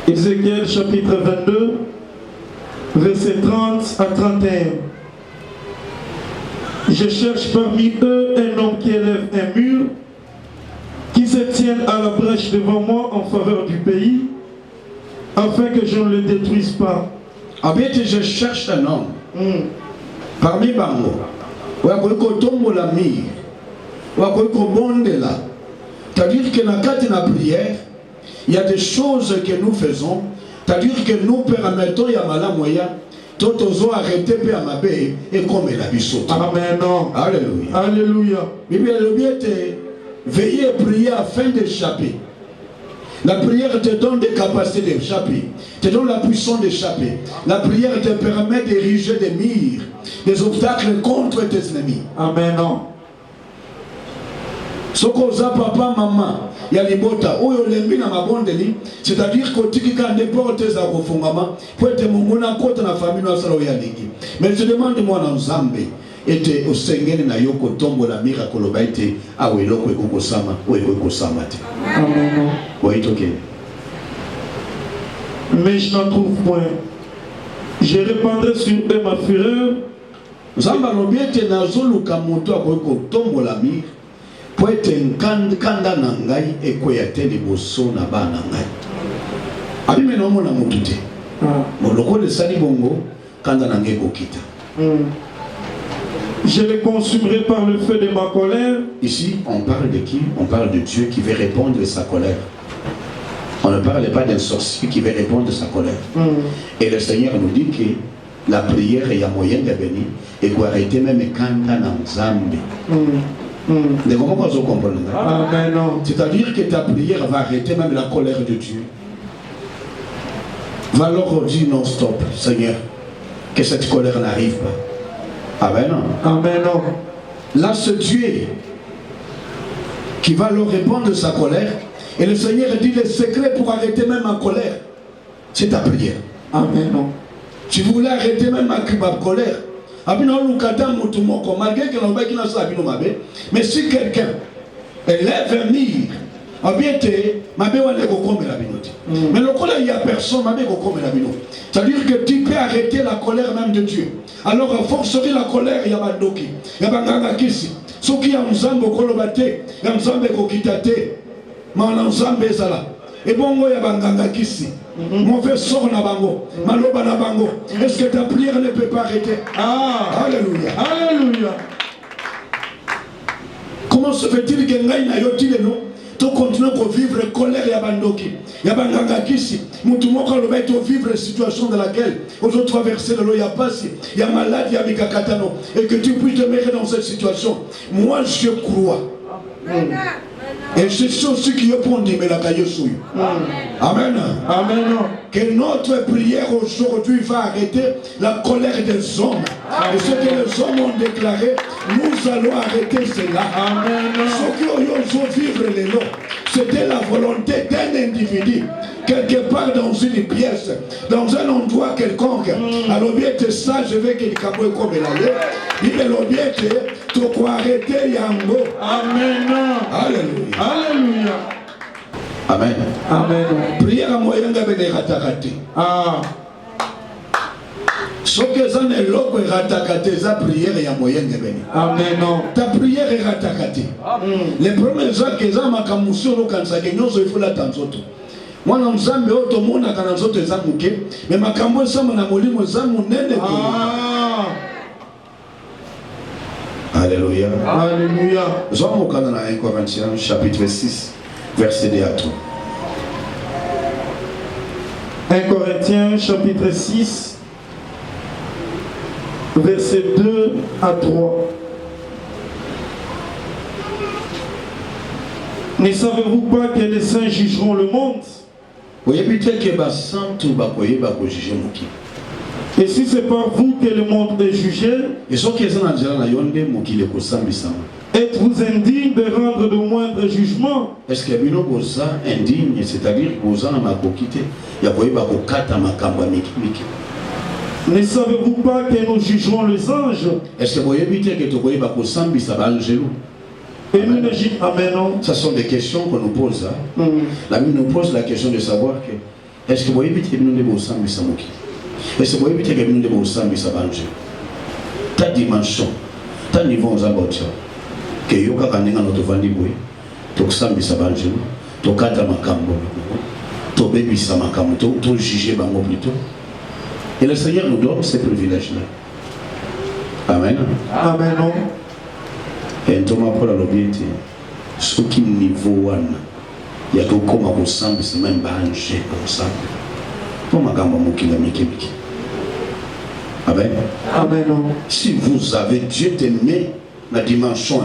Ézéchiel chapitre 22, verset 30 à 31. Je cherche parmi eux un homme qui élève un mur, qui se tienne à la brèche devant moi en faveur du pays, afin que je ne le détruise pas. En fait, je cherche un homme. Parmi Bango, la mire, c'est-à-dire que dans la prière, il y a des choses que nous faisons, c'est-à-dire que nous permettons à Mala Moya, tout aux arrêter à ma baie et comme la biseau. Amen. Alléluia. Alléluia. Bible veiller et prier afin d'échapper. La prière te donne des capacités d'échapper, te donne la puissance d'échapper. La prière te permet d'ériger des murs, des obstacles contre tes ennemis. Amen. Sokoza papa maman ya libota oyo lembi na mabondeli, c'est-à-dire que tu quand n'importe za kufungama pour te mumuna kota na famille na sala ya lingi. Mais je demande moi na Nzambe ete osengene na yoko tombo la miracle baite awe loko ekoko sama o ekoko sama te. Amen. Oui, ok. Mais je n'en trouve point. Je répandrai sur eux ma fureur. Nzamba lobiete na zoluka moto akoko tombo la miracle. Pour être un kanda nangai et quoi y a-t-il des bosso na ba nangai. Abi me nomo na mutute. Mon loko de sali bongo kanda nangai kokita. Je les consumerai par le feu de ma colère. Ici, on parle de qui? On parle de Dieu qui veut répondre à sa colère. On ne parle pas d'un sorcier qui veut répondre à sa colère. Et le Seigneur nous dit que la prière, il y a moyen de venir et qu'on arrête même kanda na Nzambe. De comment vous comprenez? C'est-à-dire que ta prière va arrêter même la colère de Dieu. Va alors dire non stop, Seigneur, que cette colère n'arrive pas. Amen. Amen. Là, ce Dieu qui va leur répondre de sa colère, et le Seigneur dit le secret pour arrêter même ma colère, c'est ta prière. Amen. Tu voulais arrêter même ma colère, Abino lukata mutumoko malgré que l'on va qui n'a pas abino mabe. Mais si quelqu'un élève un mire, abiete mabe wane kokome la binoti. Mais le il y a personne mabe kokome la binoti. C'est-à-dire que tu peux arrêter la colère même de Dieu. Alors à force de la colère il y a bandoki, il y a banganga kisi. Ce qui a nzambe kolobate, ya nzambe kokitate. Mana nzambe zala. Et bon ya banganga kisi. Mauvais sort na bango, maloba na bango. Est-ce que ta prière ne peut pas arrêter? Ah, alléluia. Alléluia. Comment se fait-il que ngai na yoti le non? Tu continues à vivre colère ya bandoki, ya banganga kisi. Mutumoko lo va vivre une situation dans laquelle aujourd'hui traverser le loya passe, il y a maladie ya mikakatano et que tu puisses demeurer dans cette situation. Moi je crois. Et je sais aussi qu'il y a pour dire mais la caillou souille. Amen. Amen. Que notre prière aujourd'hui va arrêter la colère des hommes. Et ce que les hommes ont déclaré, nous allons arrêter cela. Amen. Ce qui ont vivre les lots, c'était la volonté d'un individu. Quelque part dans une pièce, dans un endroit quelconque. Alors bien que ça, je vais que le caboué comme il allait. Il est bien que tu crois arrêter Yango. Amen. Alléluia. Alléluia. Amen. Amen. Prière à moyen de ratakati. Ah. Ce que ça n'est pas que ratakati, ça prière et à moyen de béni. Amen. Ta prière est ratakati. Les premiers gens que ça m'a camusé au cancer, il faut l'attendre. Moi, je suis un peu de monde qui a des gens mais ma campagne, ça m'a molli, moi, ça m'a nene. Alléluia. Alléluia. Nous sommes au 1 Corinthiens, chapitre 6, verset 2 à 3. 1 Corinthiens, chapitre 6, verset 2 à 3. Ne savez-vous pas que les saints jugeront le monde? Et si c'est par vous que le monde est jugé, êtes-vous indigne de rendre de moindres jugements? Est-ce que vous êtes indigne, c'est-à-dire que vous ne savez-vous pas que nous jugerons les anges? Est-ce que vous êtes et nous ne jugerons Amen. Ce sont des questions qu'on nous pose. La Bible nous pose la question de savoir que est-ce que vous évitez que nous ne sommes pas est-ce que vous évitez que nous ne sommes pas ta dimension, ta niveau aux abattus, que yoka kanenga notre vandiboué, to sambi sabanjelu, to kata makambo, to bébi samakambo, to juger bango plutôt. Et le Seigneur nous donne ces privilèges-là. Amen. Amen. Et Thomas Paul a l'obéité. Ce qui niveau one, il y a tout comme à ensemble, c'est même banjé ensemble. Pour ma gamme mokila mikimiki. Amen. Amen. Si vous avez Dieu t'aimé la dimension,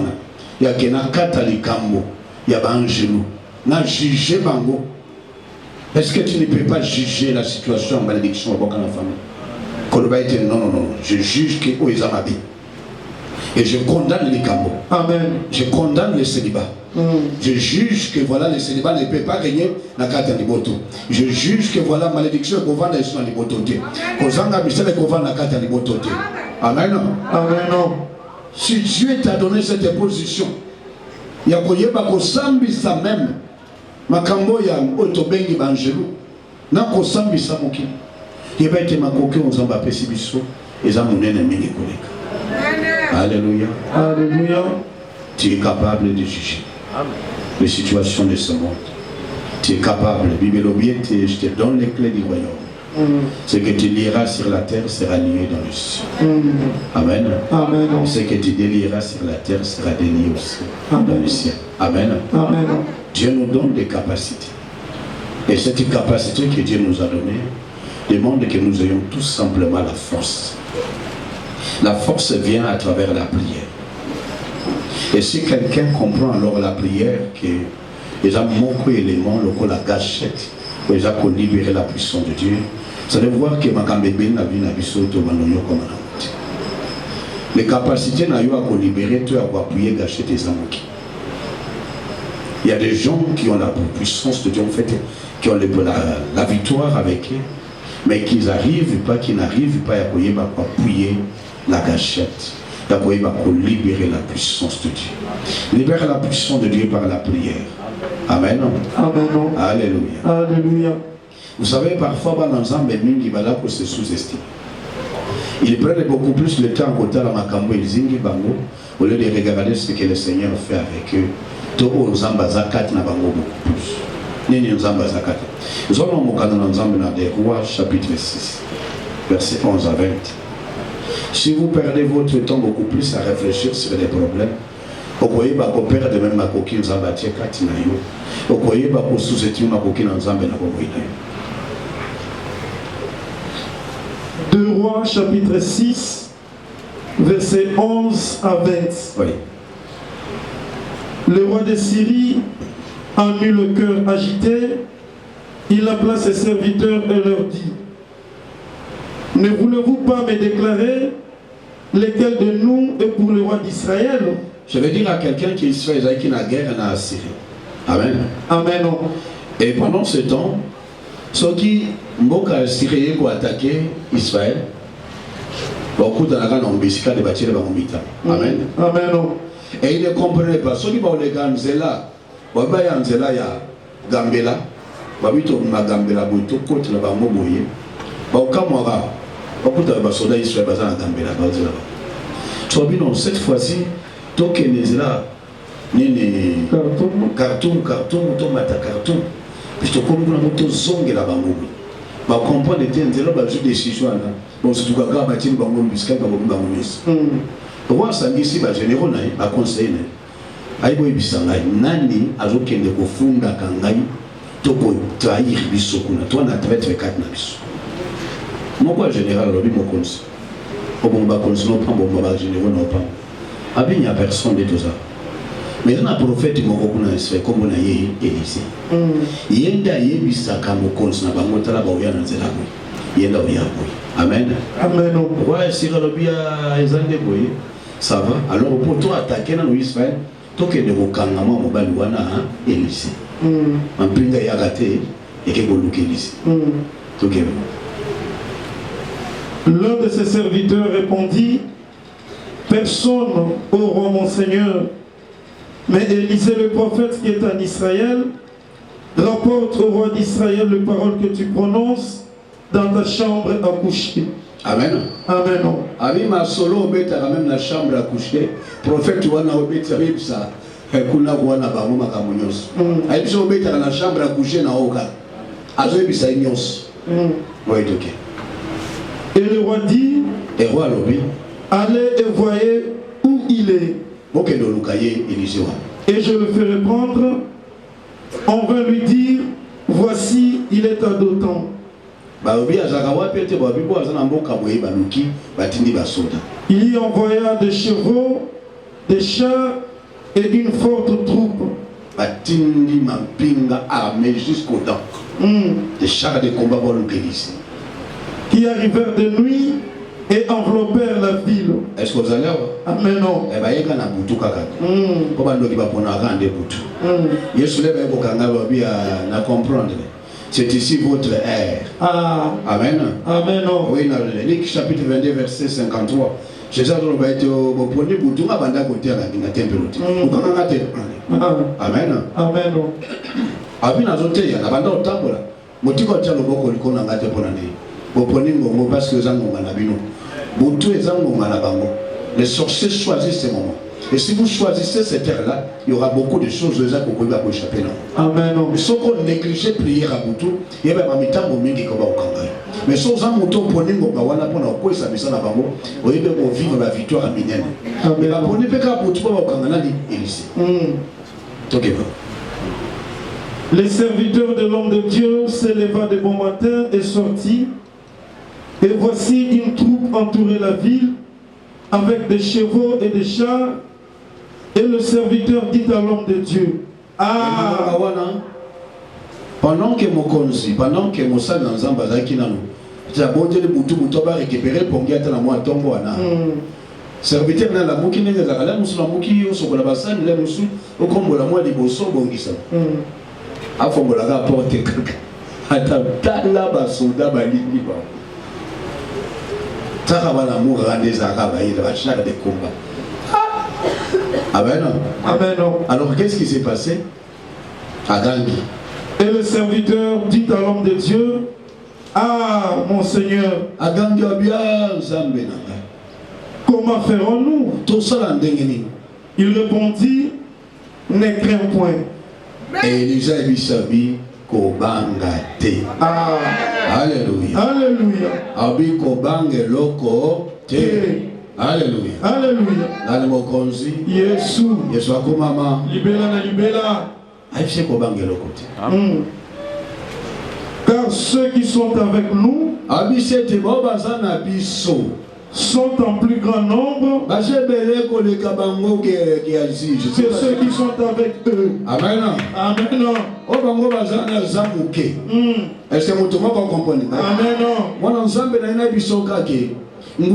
il y a qu'un catalikambo, il y a banjelo, n'a jugé bango. Est-ce que tu ne peux pas juger la situation en malédiction au la famille? Non, je juge que où ils ont ma vie. Et je condamne les cambos. Amen. Je condamne le célibat. Je juge que voilà, le célibat ne peut pas gagner la carte de moto. Je juge que voilà, malédiction qu'on va dans les motos. Kozanga Michel qu'on va dans la carte de moto. Amen. Amen. Si Dieu t'a donné cette position, il y a ko sambisa même. Makambo ya otobengi banjelu. Na ko sambisa moki. Il va être makoke on zamba pesi biso. Eza munene mingi koleka. Alléluia. Alléluia. Tu es capable de juger les situations de ce monde. Tu es capable. Bible je te donne les clés du royaume. Ce que tu liras sur la terre sera lié dans le ciel. Amen. Amen. Ce que tu délieras sur la terre sera délié aussi dans le ciel. Amen. Amen. Dieu nous donne des capacités. Et cette capacité que Dieu nous a donnée demande que nous ayons tout simplement la force. La force vient à travers la prière. Et si quelqu'un comprend alors la prière, que les hommes manquent éléments, la gâchette, les hommes libérer la puissance de Dieu, ça veut voir que ma cambébé n'a vu comme les capacités n'a eu à libérer, tu as appuyer gâchette et amours. Il y a des gens qui ont la puissance de Dieu, en fait, qui ont la victoire avec eux, mais qui n'arrivent pas à appuyer la gâchette. D'abord, il va libérer la puissance de Dieu. Libérer la puissance de Dieu par la prière. Amen. Amen. Alléluia. Alléluia. Vous savez, parfois, dans l'ensemble, il va là pour se sous-estimer. Ils prennent beaucoup plus le temps côté la Makambo et Zingi Bango au lieu de regarder ce que le Seigneur fait avec eux. Tout au Nzamba Zakat na Bango beaucoup plus. Nini Nzamba Zakat. Nous sommes au Canada Nzamba dans des Rois chapitre 6, verset 11 à 20. Si vous perdez votre temps beaucoup plus à réfléchir sur les problèmes, vous voyez qu'on perd de même Makoki Nzamba Tchekati na yo. Vous voyez qu'on sous-estime Makoki Nzamba na Bango. 2 Rois chapitre 6, verset 11 à 20. Oui. Le roi de Syrie en eut le cœur agité. Il appela ses serviteurs et leur dit: ne voulez-vous pas me déclarer lequel de nous est pour le roi d'Israël? Je vais dire à quelqu'un qui est qui n'a guerre en Assyrie. Amen. Amen. Et pendant ce temps, ceux qui Mboka Syrie pour attaquer Israël, beaucoup de la grande ambisca de bâtir les Bamita. Amen. Amen. Et ils ne comprenaient pas. Ceux qui vont les Ganzela, Wabaya Anzela ya Gambela, Wabito Magambela, Bouto, Côte la Bamoboye, Bakamwara, beaucoup de soldats Israël basés en Gambela, Bazela. Soit cette fois-ci, Tokenezela, Nene, Cartoon, Tomata Cartoon, puis tu comprends que Zong et la Bamoboye. Ba comprendre des nzela ba ju décision là bon surtout ka ba tini bango bisika ba bango mis roi sangisi ba généraux na ba conseil na ai boy bisanga nani azokende ko funda kangai toko trahir biso kuna to na traite kat na biso moko général lobi mo conseil au bon ba conseil no prend bon ba généraux no pas abi n'y a personne de tout ça. Mais un prophète moko kuna se comme na ye Élisée. Yenda yebisaka mokonzi na bango tala ba oya na nzela boy. Yenda oya boy. Amen. Amen. Ouais, si Robia ezande boy. Ça va. Alors pour toi attaquer dans Israël, to ke de kokanga mo bali wana Élisée. Mpinga ya raté et ke boluka Élisée. To ke. L'un de ses serviteurs répondit: personne, ô roi mon Seigneur. Mais Élisée le prophète qui est en Israël rapporte au roi d'Israël les paroles que tu prononces dans ta chambre à coucher. Amen. Amen. Ami ma solo obeta quand même la chambre à coucher. Prophète wana obeta ribsa kuna wana bango makamonyoso. Aibso obeta na chambre à coucher na oka. Azo ebisa nyos. Oui, ok. Et le roi dit: et roi lobi, allez et voyez où il est. Et je le ferai prendre. On va lui dire: voici, il est à Dothan. Il y envoya des chevaux, des chars et une forte troupe. Des chars de combat pour l'Église. Qui arrivèrent de nuit et enveloppèrent la ville. Est-ce que vous allez voir? Amen. Eh bien, il y a un boutou kaka. Comment nous qui va prendre un grand boutou? Yesu le va kanga na comprendre. C'est ici votre ère. Amen. Amen. Oui, dans Luc chapitre 22 verset 53. Jésus a dit au premier boutou à banda côté à la temple. Amen. Amen. Abi na zote ya banda otambola. Motiko tya loboko likona ngate ponane. Boponingo parce que zango na bino. Les sorciers choisissent ces moments. Et si vous choisissez cette ère-là, il y aura beaucoup de choses que vous pouvez échapper. Amen. Mais si on néglige prière à Boutou, il y a un temps où il y a un mais si on a un mouton pour nous, on va vivre la victoire à Minen. Mais la bonne époque à Boutou, on va Élysée. Les serviteurs de l'homme de Dieu s'éleva de bon matin et sortit. Et voici une troupe entourait la ville avec des chevaux et des chars. Et le serviteur dit à l'homme de Dieu: pendant que Mokonzi, pendant que Moussa dans Zambazaki Nanou, tu as beau dire le boutou va récupérer pour gagner la moitié tombe. Serviteur n'a la mouki n'est pas la moussa mouki au sokola bassan, la moussou au combo la moitié bosso bongisa. A fongola rapporte quelqu'un. Attends, là bas soldat balini ba. l'amour des Arabes, il va chaque des combats. Amen. Amen. Alors qu'est-ce qui s'est passé? Agangi. Et le serviteur dit à l'homme de Dieu, ah mon Seigneur, Agangi bien Zambé. comment ferons-nous? Tout ça l'endengeni. Il répondit, ne crains point. Et Elisa bisabi kobangate. Ah. Alléluia. Alléluia. Abi kobange loko te. Alléluia. Alléluia. Nani mokonzi. Yesu. Yesu akumama. Libela na libela. Aïe kobange loko te. Car ceux qui sont avec nous Abisete bobazana biso. Sont en plus grand nombre que ceux qui sont avec eux. Amen. Amen. Est-ce que vous comprenez? Amen. Moi, ensemble, il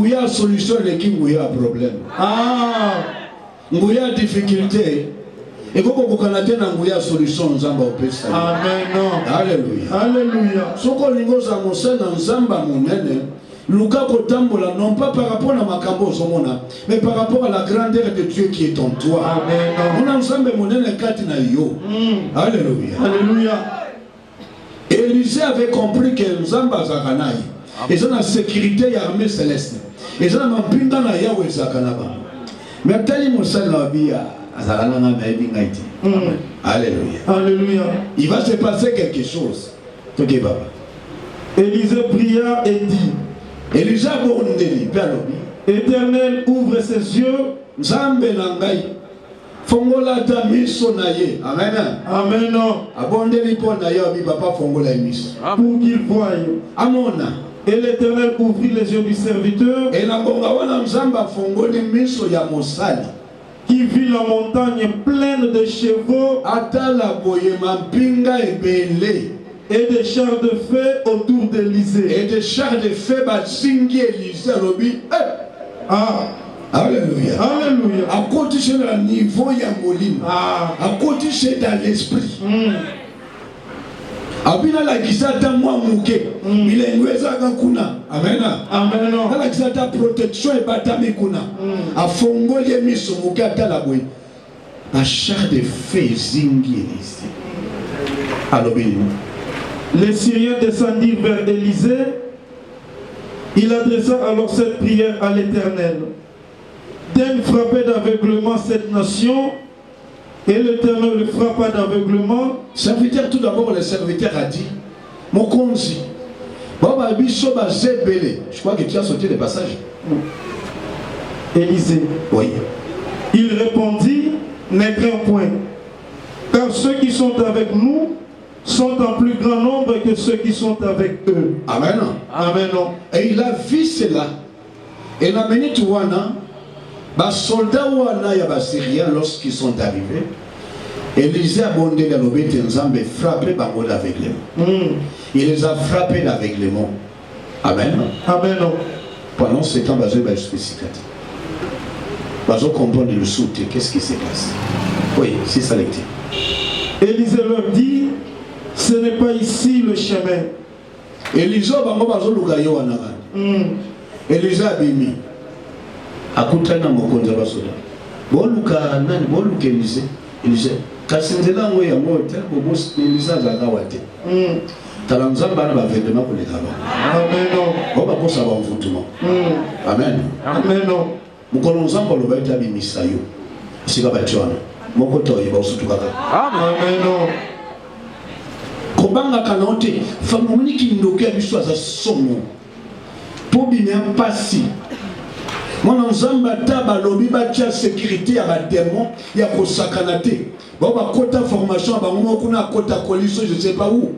y a une solution qui est un problème. Il y a une difficulté. Et quand vous avez une solution, vous avez une solution. Amen. Alléluia. Alléluia. Ce qu'on a Luka kotambola non pas par rapport à makambo zomona mais par rapport à la grandeur de Dieu qui est en toi. Amen. On ensemble monene kati na yo. Alléluia. Alléluia. Élisée avait compris que Nzamba zakanai. Ils ont la sécurité et armée céleste. Ils ont la pinga na Yahweh zakanaba. Mais tali mosala na bia azakana na ngaiti. Alléluia. Alléluia. Il va se passer quelque chose. OK baba. Élisée pria et dit Élisée bondeli pelobi. Éternel, ouvre ses yeux. Nzambe na ngai. Fongola ta miso na ye. Amen. Amen. Abondeli po na ye bi papa fongola miso. Pour qu'il voie. Amona. Et l'Éternel ouvrit les yeux du serviteur. Et la bonga wana nzamba fongoli miso ya mosali. Qui vit la montagne pleine de chevaux. Atala boyema pinga ebele. Et des chars de feu autour d'Élysée. Et des chars de feu batsingi Élysée lobi. Alléluia. Alléluia. À côté c'est le niveau ya molimo. À côté c'est dans l'esprit. Abina la kisata mwa muke. Il est ngweza kuna. Amen. Amen. La kisata protection et batami kuna. A fongoli miso muke atala boy. A char de feu zingi Élysée. Alobini. Les Syriens descendirent vers Élysée. Il adressa alors cette prière à l'Éternel. Daigne frapper d'aveuglement cette nation, et l'Éternel le frappa d'aveuglement. Serviteur, tout d'abord, le serviteur a dit, mon konzi, je crois que tu as sauté le passage. Élysée. Oui. Il répondit, ne crains point, car ceux qui sont avec nous sont en plus grand nombre que ceux qui sont avec eux. Amen. Amen. Et il a vu cela. Et la minute wana, les soldats wana ya ba Syriens lorsqu'ils sont arrivés, Élisée a bondé la lobete nzambe frappé bango d'aveuglement. Il les a frappés d'aveuglement. Amen. Amen. Pendant ce temps, bazo ba spécifique. Bazo comprendre le soute, qu'est-ce qui se passe? Oui, c'est ça lecture. Élisée leur dit, ce n'est pas ici le chemin. Élisée bango bazo luka yo wana. Élisée abimi. Akutana mokonza basoda. Boluka nani boluka Élisée. Élisée. Kasinzela ngo ya ngote bobos Élisée azakawate. Talanzamba na bavendema ko lekaba. Amen. Oba kosa ba mvutumo. Amen. Amen. Mukolo nzamba lo baita bimisa yo. Sika bachwana. Moko to yeba usutukaka. Amen. Kobanga kanote famuni kindoke biso za somo. Po bimya pasi. Mon nzamba taba lobi batia sécurité ya ba démon ya ko sakanate. Ba kota formation ba ngomo kuna kota coalition je sais pas où.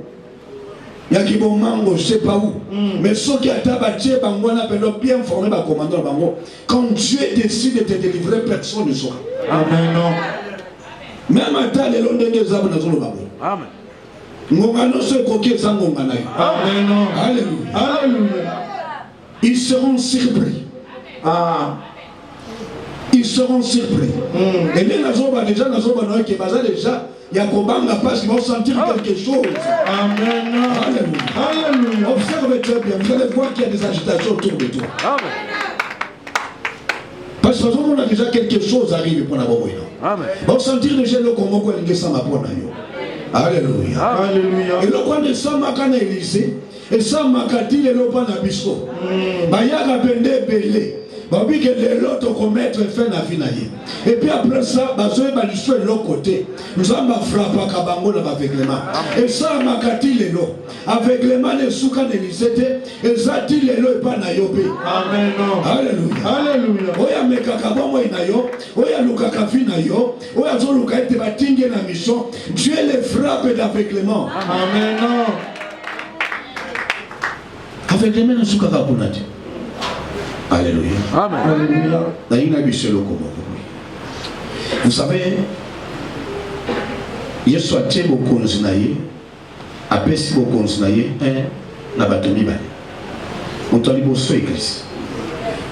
Ya kibomango je sais pas où. Mais ceux qui ataba tie bangona pelo bien formé ba commandant bango. Quand Dieu décide de te délivrer, personne ne saura. Amen. Même à les longs de zabu na zolo babo. Amen. Ngongano se koke zangonga na yo. Amen. Alléluia. Alléluia. Ils seront surpris. Ils seront surpris. Et les nations vont déjà dans un bonheur qui est basé déjà. Il y a Kobanga parce qu'ils vont sentir quelque chose. Amen. Alléluia. Alléluia. Observez très bien. Vous allez voir qu'il y a des agitations autour de toi. Amen. Parce que on a déjà quelque chose arrive pour la boue. Amen. On sentir déjà le Congo qu'on est sans ma bonne. Alléluia. Alléluia. Et le coin de Samakana Élysée, et Samakati le lopan abisso. Bayaga bende belé. Babi que l'autre commettre fait la vie. Et puis après ça, bazoé balisou de l'autre côté. Nous avons frappé à Kabango l'aveuglement. Et ça Makati le lot. Aveuglement de Soukan Élysée. Et ça dit le lot et pas nayope. Amen. Alléluia. Alléluia. Oya mekakabongo inayo, oya lukakafi nayo, oya zo lukaite batinge na mission. Dieu les frappe d'aveuglement. Amen. Aveuglement na sukaka kunati. Alléluia. Amen. Alléluia. Vous savez, Yesu a tué beaucoup de Zinaïe, a pesé beaucoup de Zinaïe, n'a pas tenu balai. On t'a dit beaucoup d'église.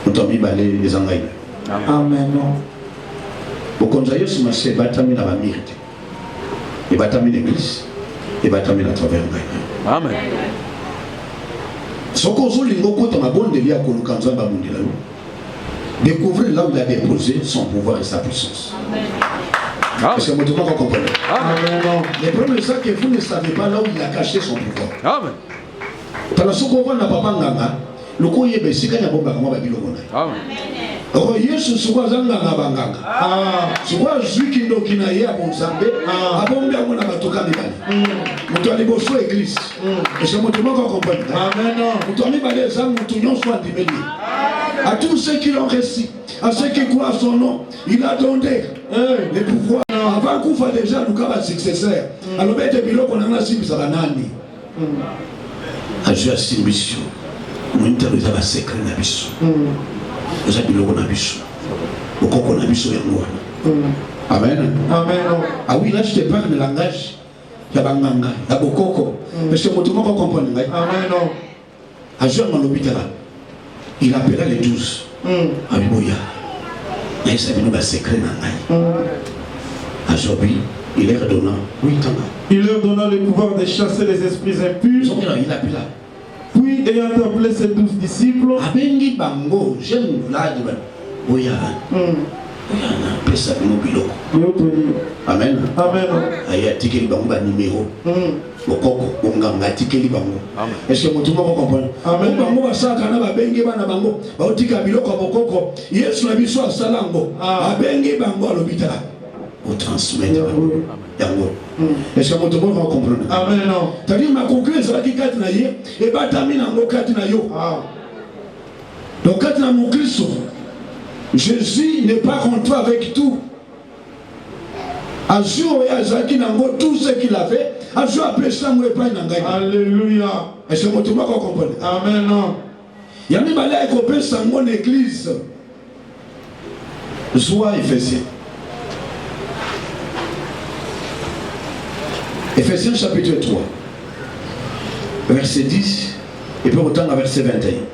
On t'a mis balai les engagements. Amen. Beaucoup de Zinaïe, c'est batami dans la mérite. Et batami l'église, et batami à travers l'engagement. Amen. Ce qu'on a dit, découvrir là où il a déposé son pouvoir et sa puissance. Est-ce que vous comprenez? Le problème est ça que vous ne savez pas là où il a caché son pouvoir. Amen. Dans ce qu'on voit n'a pas nganga, le coup est baissé quand il y a bomba comment babilo ngana. Amen. Alors Yesu soit nganga banganga. Soit zuki ndo kinaye a bonzambe, a bombe a mona batoka mibali. Mutu ali boso église. Est-ce que vous comprenez? Amen. Mutu ami bale za mutu nyonso andimeli. À tous ceux qui l'ont réussi, à ceux qui croient à son nom, il a donné les pouvoirs. Avant qu'on fasse déjà nous comme successeur. Alors ben des biloko on a simbi sabanani. A jouer à mission. Nous interrogeons les secrets na biso. Nous avons biloko na biso. Okoko na biso ya nous. Amen. Amen. Ah oui, là je te parle de langage. Ya banganga, ya bokoko. Est-ce que vous comprenez? Amen. A jouer à l'hôpital. Il appela les 12. Abiboya. Il savait nous secret na ngai. Aujourd'hui, il leur donna 8 ans. Il leur donna le pouvoir de chasser les esprits impurs. Il appela. Puis, ayant appelé ses 12 disciples, Abengi bango, j'aime l'âge. Boya. Boya, pesa biloko. Amen. Amen. Aya tikeli bango ba numéro. Bokoko, bonganga tikeli bango. Est-ce que vous comprenez? Amen. Bango basaka na babengi bana bango. Ba otika biloko bokoko. Yesu na biso asalango. Abengi bango alobitala. Au transmettre. Yango. Est-ce que vous comprenez? Amen. C'est-à-dire ma conclusion c'est kati na ye et batami na ngo kati na yo. Donc kati na mon Christ, Jésus n'est pas content avec tout. Azur et Azaki nango tout ce qu'il a fait, Azur a péché en pas nangai. Alléluia. Est-ce que vous comprenez? Amen. Yami bala ekopé sango l'église. Soit Éphésiens. Éphésiens chapitre 3, verset 10, et puis autant à verset 21.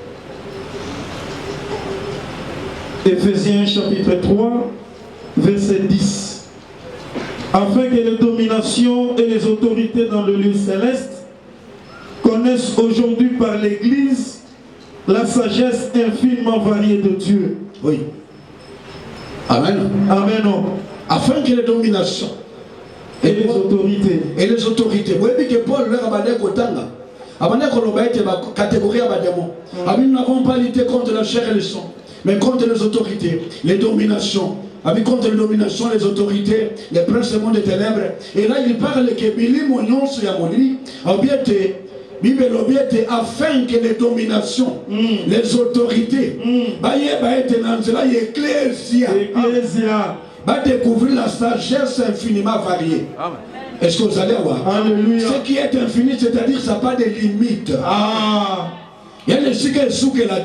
Éphésiens chapitre 3, verset 10. Afin que les dominations et les autorités dans le lieu céleste connaissent aujourd'hui par l'Église la sagesse infiniment variée de Dieu. Oui. Amen. Amen. Afin que les dominations et les autorités. Et les autorités. Vous voyez que Paul leur a dit qu'Otanga, avant de la catégorie à démon, nous n'avons pas lutté contre la chair et le sang, mais contre les autorités, les dominations. Contre les dominations, les autorités, les princes du monde des ténèbres. Et là, il parle que Billy Mognon sur Yamoli, afin que les dominations, les autorités, va découvrir la sagesse infiniment variée. Est-ce que vous allez voir? Alléluia. Ce qui est infini, c'est-à-dire que ça n'a pas de limite. Il y a des choses qui sont là.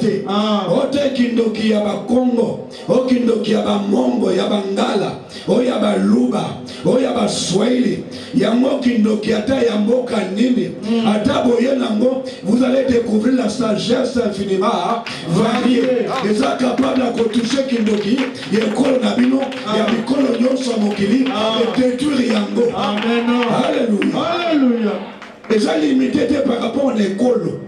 Ote kindoki yaba Congo, o kindoki yaba Mongo, yaba Ngala, o yaba Luba, oya baswahili yango kindoki ata ya mboka nini ata boye nango vous allez découvrir la sagesse infiniment variée eza capable à toucher kindoki yekolo na bino ya bikolo nyonso mokili et détruire yango. Amen. Alléluia. Alléluia. Et ça limité par rapport à l'école.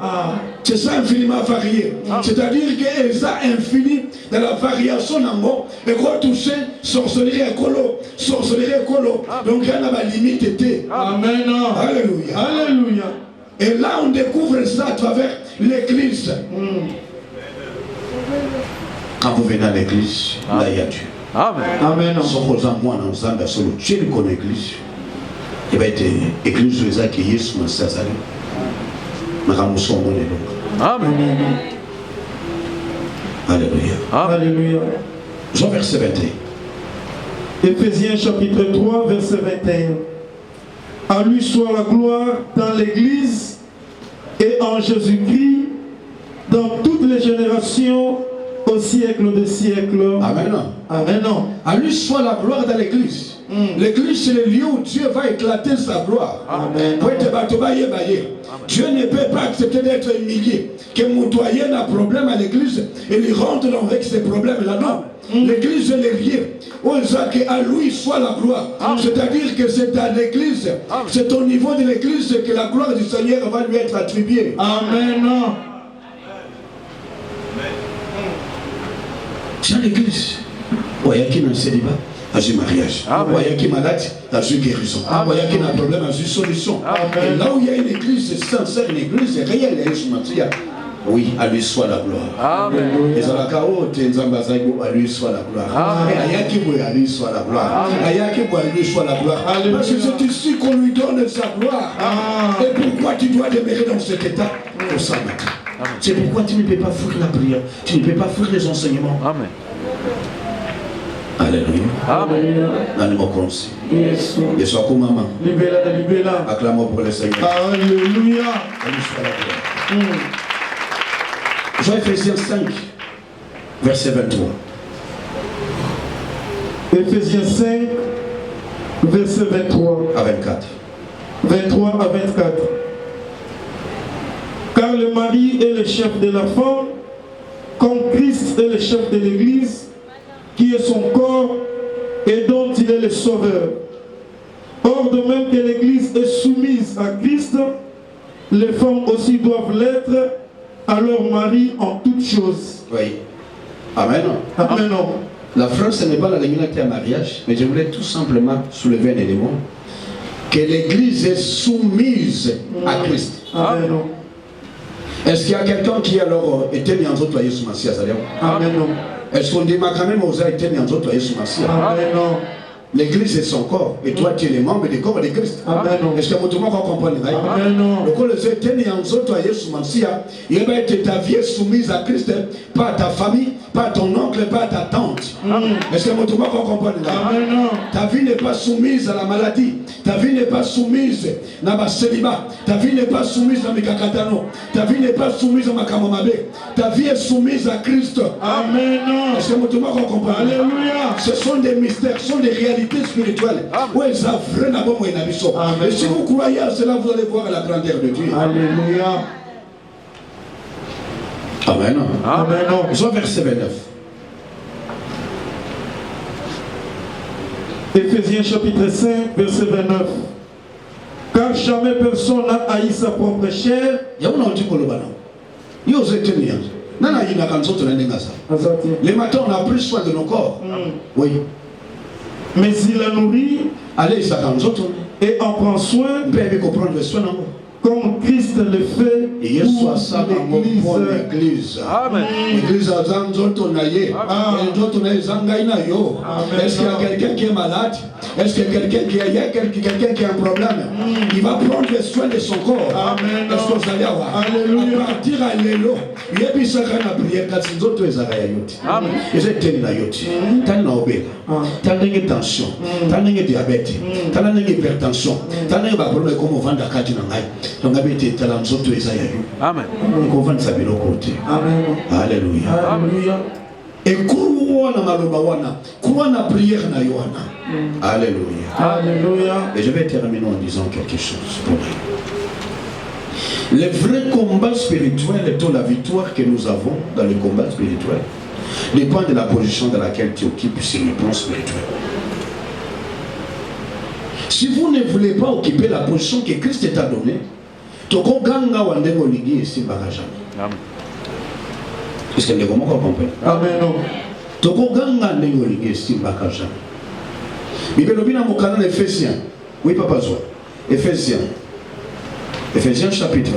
C'est ça infiniment varié. C'est-à-dire que ça infini dans la variation nango et quoi toucher sorcellerie écolo, sorcellerie écolo. Donc il y a la limite était. Amen. Alléluia. Alléluia. Et là on découvre ça à travers l'église. Quand vous venez à l'église, là il y a Dieu. Amen. Amen. Moi dans un seul Dieu connaît l'église. Il va être église les accueillir sur le Sazali. Amen. Alléluia. Alléluia. Jean verset 21. Éphésiens chapitre 3 verset 21. À lui soit la gloire dans l'église et en Jésus-Christ dans toutes les générations au siècle des siècles. Amen. Amen. À lui soit la gloire dans l'église. L'église, c'est le lieu où Dieu va éclater sa gloire. Amen. Dieu ne peut pas accepter d'être humilié. Que mon doyen a un problème à l'église et il rentre avec ces problèmes-là. Non. L'église est le lieu où à lui soit la gloire. C'est-à-dire que c'est à l'église, c'est au niveau de l'église que la gloire du Seigneur va lui être attribuée. Amen. C'est l'église. Il y a qui dans le célibat a eu mariage. Il y a qui malade a eu guérison. Il y a qui a un problème a eu solution. Et là où il y a une église sincère, une église réelle, oui, à lui soit la gloire. Amen. Et à lui soit la gloire. Et à lui soit la gloire. À lui soit la gloire. Parce que c'est ici qu'on lui donne sa gloire. Et pourquoi tu dois demeurer dans cet état pour ça matin? C'est pourquoi tu ne peux pas fuir la prière. Tu ne peux pas fuir les enseignements. Amen. Alléluia. Amen. Yesu akumama. Libéla. Acclamons pour le Seigneur. Alléluia. Jean Ephésiens 5, verset 23. Ephésiens 5, verset 23 à 24. 23 à 24. Car le mari est le chef de la femme, comme Christ est le chef de l'Église, qui est son corps et dont il est le sauveur. Or, de même que l'Église est soumise à Christ, les femmes aussi doivent l'être à leur mari en toutes choses. Oui. Amen. Amen. La France, ce n'est pas la rémunérité à mariage, mais je voulais tout simplement soulever un élément. Que l'Église est soumise à Christ. Amen. Est-ce qu'il y a quelqu'un qui alors était mis en autre sous Massia? Amen. Est-ce qu'on dit quand même aux été mis en autre sous Massia? Amen. L'église est son corps et toi tu es le membre du corps de Christ. Amen. Est-ce que tout le monde comprend? Amen. Le corps de été mis en autre sous Massia, il va être ta vie soumise à Christ, pas à ta famille, pas à ton oncle, pas à ta tante. Est-ce que tout le monde comprend? Amen. Ta vie n'est pas soumise à la maladie. Ta vie n'est pas soumise à ma célibat. Ta vie n'est pas soumise à Mikakatano. Ta vie n'est pas soumise à Makamamabe. Ta vie est soumise à Christ. Amen. Est-ce que tout le monde comprend? Alléluia. Ce sont des mystères, ce sont des réalités spirituelles. Oui, ça vrai d'abord moi et si vous croyez à cela, vous allez voir la grandeur de Dieu. Alléluia. Amen. Amen. Jean verset 29. Éphésiens chapitre 5, verset 29. Car jamais personne n'a haï sa propre chair. Les matins, on a pris soin de nos corps. Oui. Mais il la nourrit allez, ça et en prend soin comme Christ le fait pour l'Église. Amen. L'église a est-ce qu'il y a quelqu'un qui est malade? Est-ce qu'il y a quelqu'un qui a un problème? Il va prendre soin de son corps. Amen. Est-ce que vous allez avoir? Alléluia. À partir à l'élo, il y a plus de prière quand ils ont tous les arrêts. Ils ont tenu la yoti. T'as une obèle. T'as une tension. T'as une diabète. T'as une hypertension. T'as un problème comme on vend la carte. Donc, Amen. Amen. Alléluia. Alléluia. Et quand bongo wana maloba wana, crois na prière na yoana. Alléluia. Alléluia. Et je vais terminer en disant quelque chose pour vous. Le vrai combat spirituel et la victoire que nous avons dans le combat spirituel dépend de la position dans laquelle tu occupes sur le plan spirituel. Si vous ne voulez pas occuper la position que Christ t'a donnée, toko ganga wandengo ligi ici barajami. Amen. Est-ce que vous comprenez? Amen. Toko ganga wandengo ligi ici barajami. Bible obina mokana na Ephésiens. Oui papa Zoa. Ephésiens. Ephésiens chapitre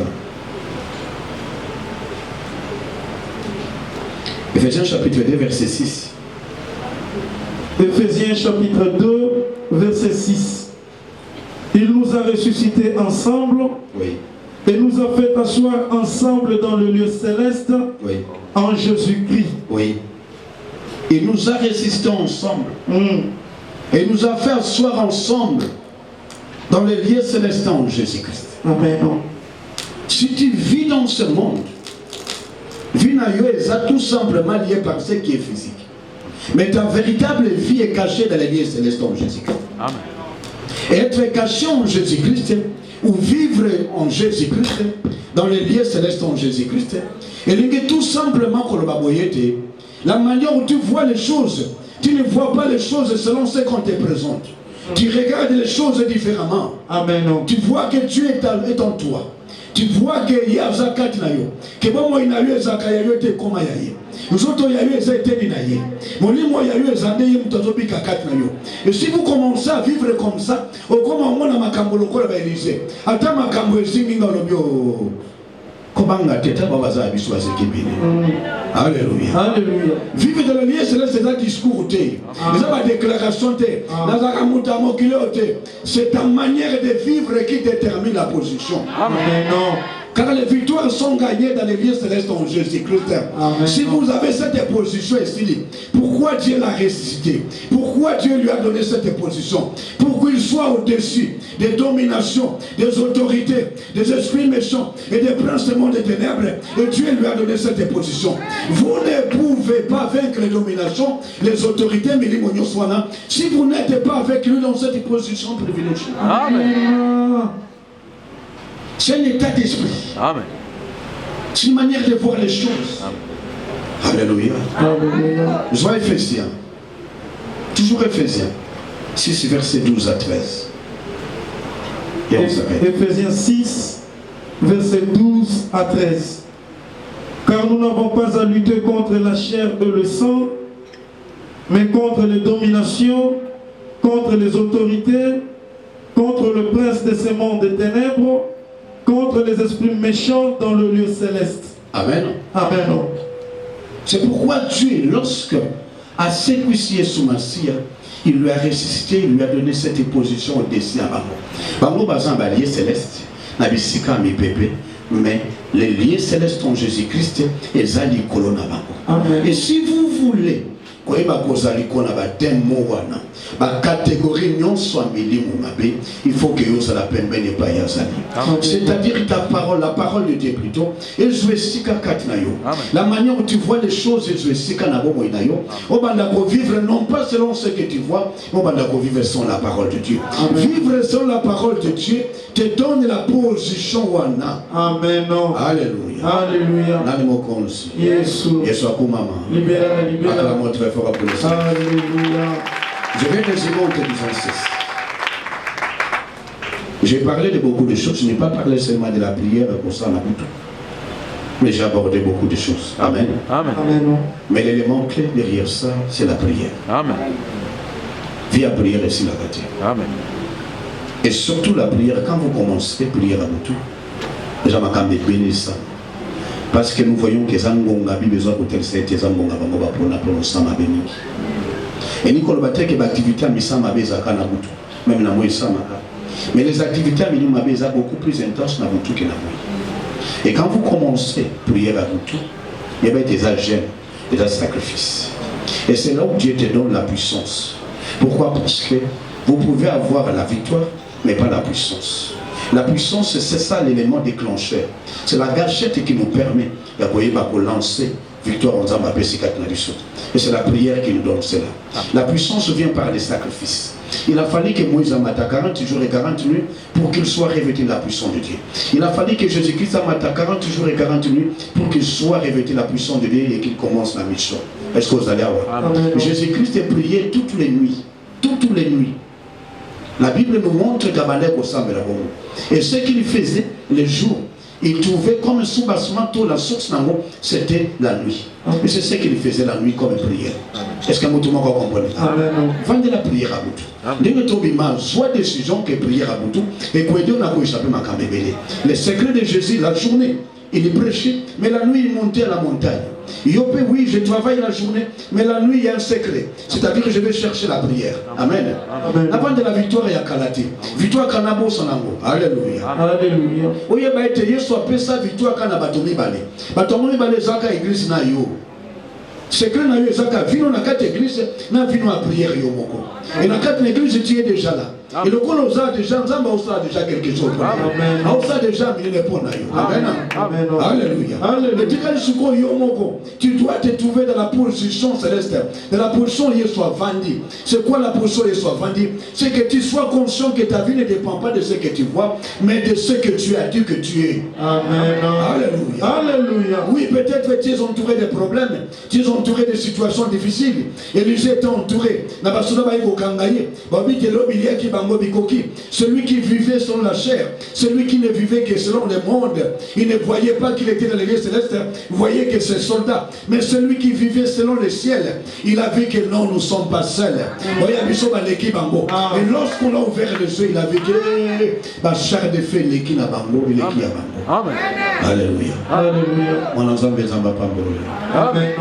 1. Ephésiens chapitre 2 verset 6. Ephésiens chapitre 2 verset 6. Il nous a ressuscités ensemble, oui, et nous a fait asseoir ensemble dans le lieu céleste, oui, en Jésus-Christ. Oui. Il nous a ressuscités ensemble. Et il nous a fait asseoir ensemble dans les lieux célestes en Jésus-Christ. Amen. Si tu vis dans ce monde, vie est tout simplement lié par ce qui est physique. Mais ta véritable vie est cachée dans les lieux célestes en Jésus-Christ. Amen. Et être caché en Jésus-Christ, ou vivre en Jésus-Christ, dans les lieux célestes en Jésus-Christ, et tout simplement pour le baboyete, la manière où tu vois les choses, tu ne vois pas les choses selon ce qu'on te présente. Tu regardes les choses différemment. Amen. Tu vois que Dieu est en toi. Tu vois qu'il y a zakat na yo. Que bon moi ina yo zakaya yo te koma ya ye. Uzoto ya yo ezete ni na ye. Molimo ya yo ezande ye mutazobi kakat na yo. Et si vous commencez à vivre comme ça, au comment on a makambo lokola ba Élysée. Ata makambo esingi ngolobyo. Kobanga teta babaza biso azekibini. Alléluia. Alléluia. Vivre dans le lieu céleste, c'est un discours. C'est une déclaration. C'est ta manière de vivre qui détermine la position. Amen. Car les victoires sont gagnées dans les lieux célestes en Jésus-Christ. Si vous avez cette position ici, pourquoi Dieu l'a ressuscité? Pourquoi Dieu lui a donné cette position? Pour qu'il soit au-dessus des dominations, des autorités, des esprits méchants et des princes du monde des ténèbres. Et Dieu lui a donné cette position. Vous ne pouvez pas vaincre les dominations, les autorités, si vous n'êtes pas avec lui dans cette position privilégiée. Amen. C'est un état d'esprit. Amen. C'est une manière de voir les choses. Amen. Alléluia. Alléluia. Je vois Ephésiens. Toujours Ephésiens. 6 versets 12 à 13. Et on s'arrête. Ephésiens 6 versets 12 à 13. Car nous n'avons pas à lutter contre la chair et le sang, mais contre les dominations, contre les autorités, contre le prince de ce monde des ténèbres, contre les esprits méchants dans le lieu céleste. Amen. Amen. C'est pourquoi Dieu, lorsque à Séquicier Soumassia, il lui a ressuscité, il lui a donné cette position au-dessus à Bango. Bango bazan ba lieu céleste, na bisika mi bébé, mais les lieux célestes en Jésus-Christ, ils ont dit colonna bango. Et si vous voulez, il faut que vous la peine pas c'est-à-dire ta parole, la parole de Dieu plutôt, et la manière où tu vois les choses, vivre non pas selon ce que tu vois, mais vivre selon la parole de Dieu. Vivre selon la parole de Dieu te donne la position. Amen. Alléluia. Alléluia. Yesu akumama. Acclamons très fort pour le Seigneur. Alléluia. Je vais résumer en te disant ceci. J'ai parlé de beaucoup de choses. Je n'ai pas parlé seulement de la prière pour ça, mais j'ai abordé beaucoup de choses. Amen. Amen. Amen. Mais l'élément clé derrière ça, c'est la prière. Amen. Vie à prière ici la bâtie. Amen. Et surtout la prière, quand vous commencez à prier à Boutou, déjà ma cam est béni ça. Parce que nous voyons que Zangonga a besoin de tel c'était Zangonga va pour la prononcer ma béni. Et Nicole Batek et l'activité à Missama Bezaka na Boutou, même na Moïsama. Mais les activités à Minima Beza beaucoup plus intenses na Boutou que na Moï. Et quand vous commencez à prier à Boutou, il y a des agents, des sacrifices. Et c'est là où Dieu te donne la puissance. Pourquoi? Parce que vous pouvez avoir la victoire, mais pas la puissance. La puissance, c'est ça l'élément déclencheur. C'est la gâchette qui nous permet de lancer victoire en Zamba Pesikat Nabiso. Et c'est la prière qui nous donne cela. La puissance vient par les sacrifices. Il a fallu que Moïse amata 40 jours et 40 nuits pour qu'il soit revêtu de la puissance de Dieu. Il a fallu que Jésus-Christ amata 40 jours et 40 nuits pour qu'il soit revêtu de la puissance de Dieu et qu'il commence la mission. Est-ce que vous allez avoir? Jésus-Christ est prié toutes les nuits. Toutes les nuits. La Bible nous montre qu'Amalek au sein de la bombe. Et ce qu'il faisait les jours, il trouvait comme un soubassement tout la source d'en c'était la nuit. Et c'est ce qu'il faisait la nuit comme prière. Est-ce que vous comprenez? Vendez la prière à Boutou. Dès que tu as soit décision que prière à Boutou, et que Dieu n'a pas échappé ma camébélé. Le secret de Jésus, la journée, il prêchait, mais la nuit, il montait à la montagne. Yopé, oui, je travaille la journée, mais la nuit, il y a un secret. C'est-à-dire que je vais chercher la prière. Amen. Avant de la victoire, il y a Kalati. Victoire Kanabo Sanango. Alléluia. Alléluia. Oui, il y a été, soit sa victoire Kanabatomi Bale. Batomi Bale Zaka église na yo. Secret na yo Zaka, vino na quatre église, na vino à prière Yomoko. Et na quatre église, tu es déjà là. Et le col aux arts déjà, Zamba a déjà quelque chose. Amen. A déjà mis les points. Amen. Alléluia. Tu dois te trouver dans la position céleste. Dans la position où il soit vendu. C'est quoi la position où il soit vendu? C'est que tu sois conscient que ta vie ne dépend pas de ce que tu vois, mais de ce que tu as dit que tu es. Amen. Alléluia. Alléluia. Oui, peut-être que tu es entouré de problèmes, tu es entouré de situations difficiles. Élisée était entouré. Celui qui vivait selon la chair, celui qui ne vivait que selon le monde, il ne voyait pas qu'il était dans les lieux célestes, il voyait que c'est soldat. Mais celui qui vivait selon le ciel, il a vu que non, nous ne sommes pas seuls. Et lorsqu'on a ouvert les yeux, il a vu que chair de feu, l'équipe à Bango, il est qui à Bango. Alléluia. Alléluia. Mon ensemble, les Amen.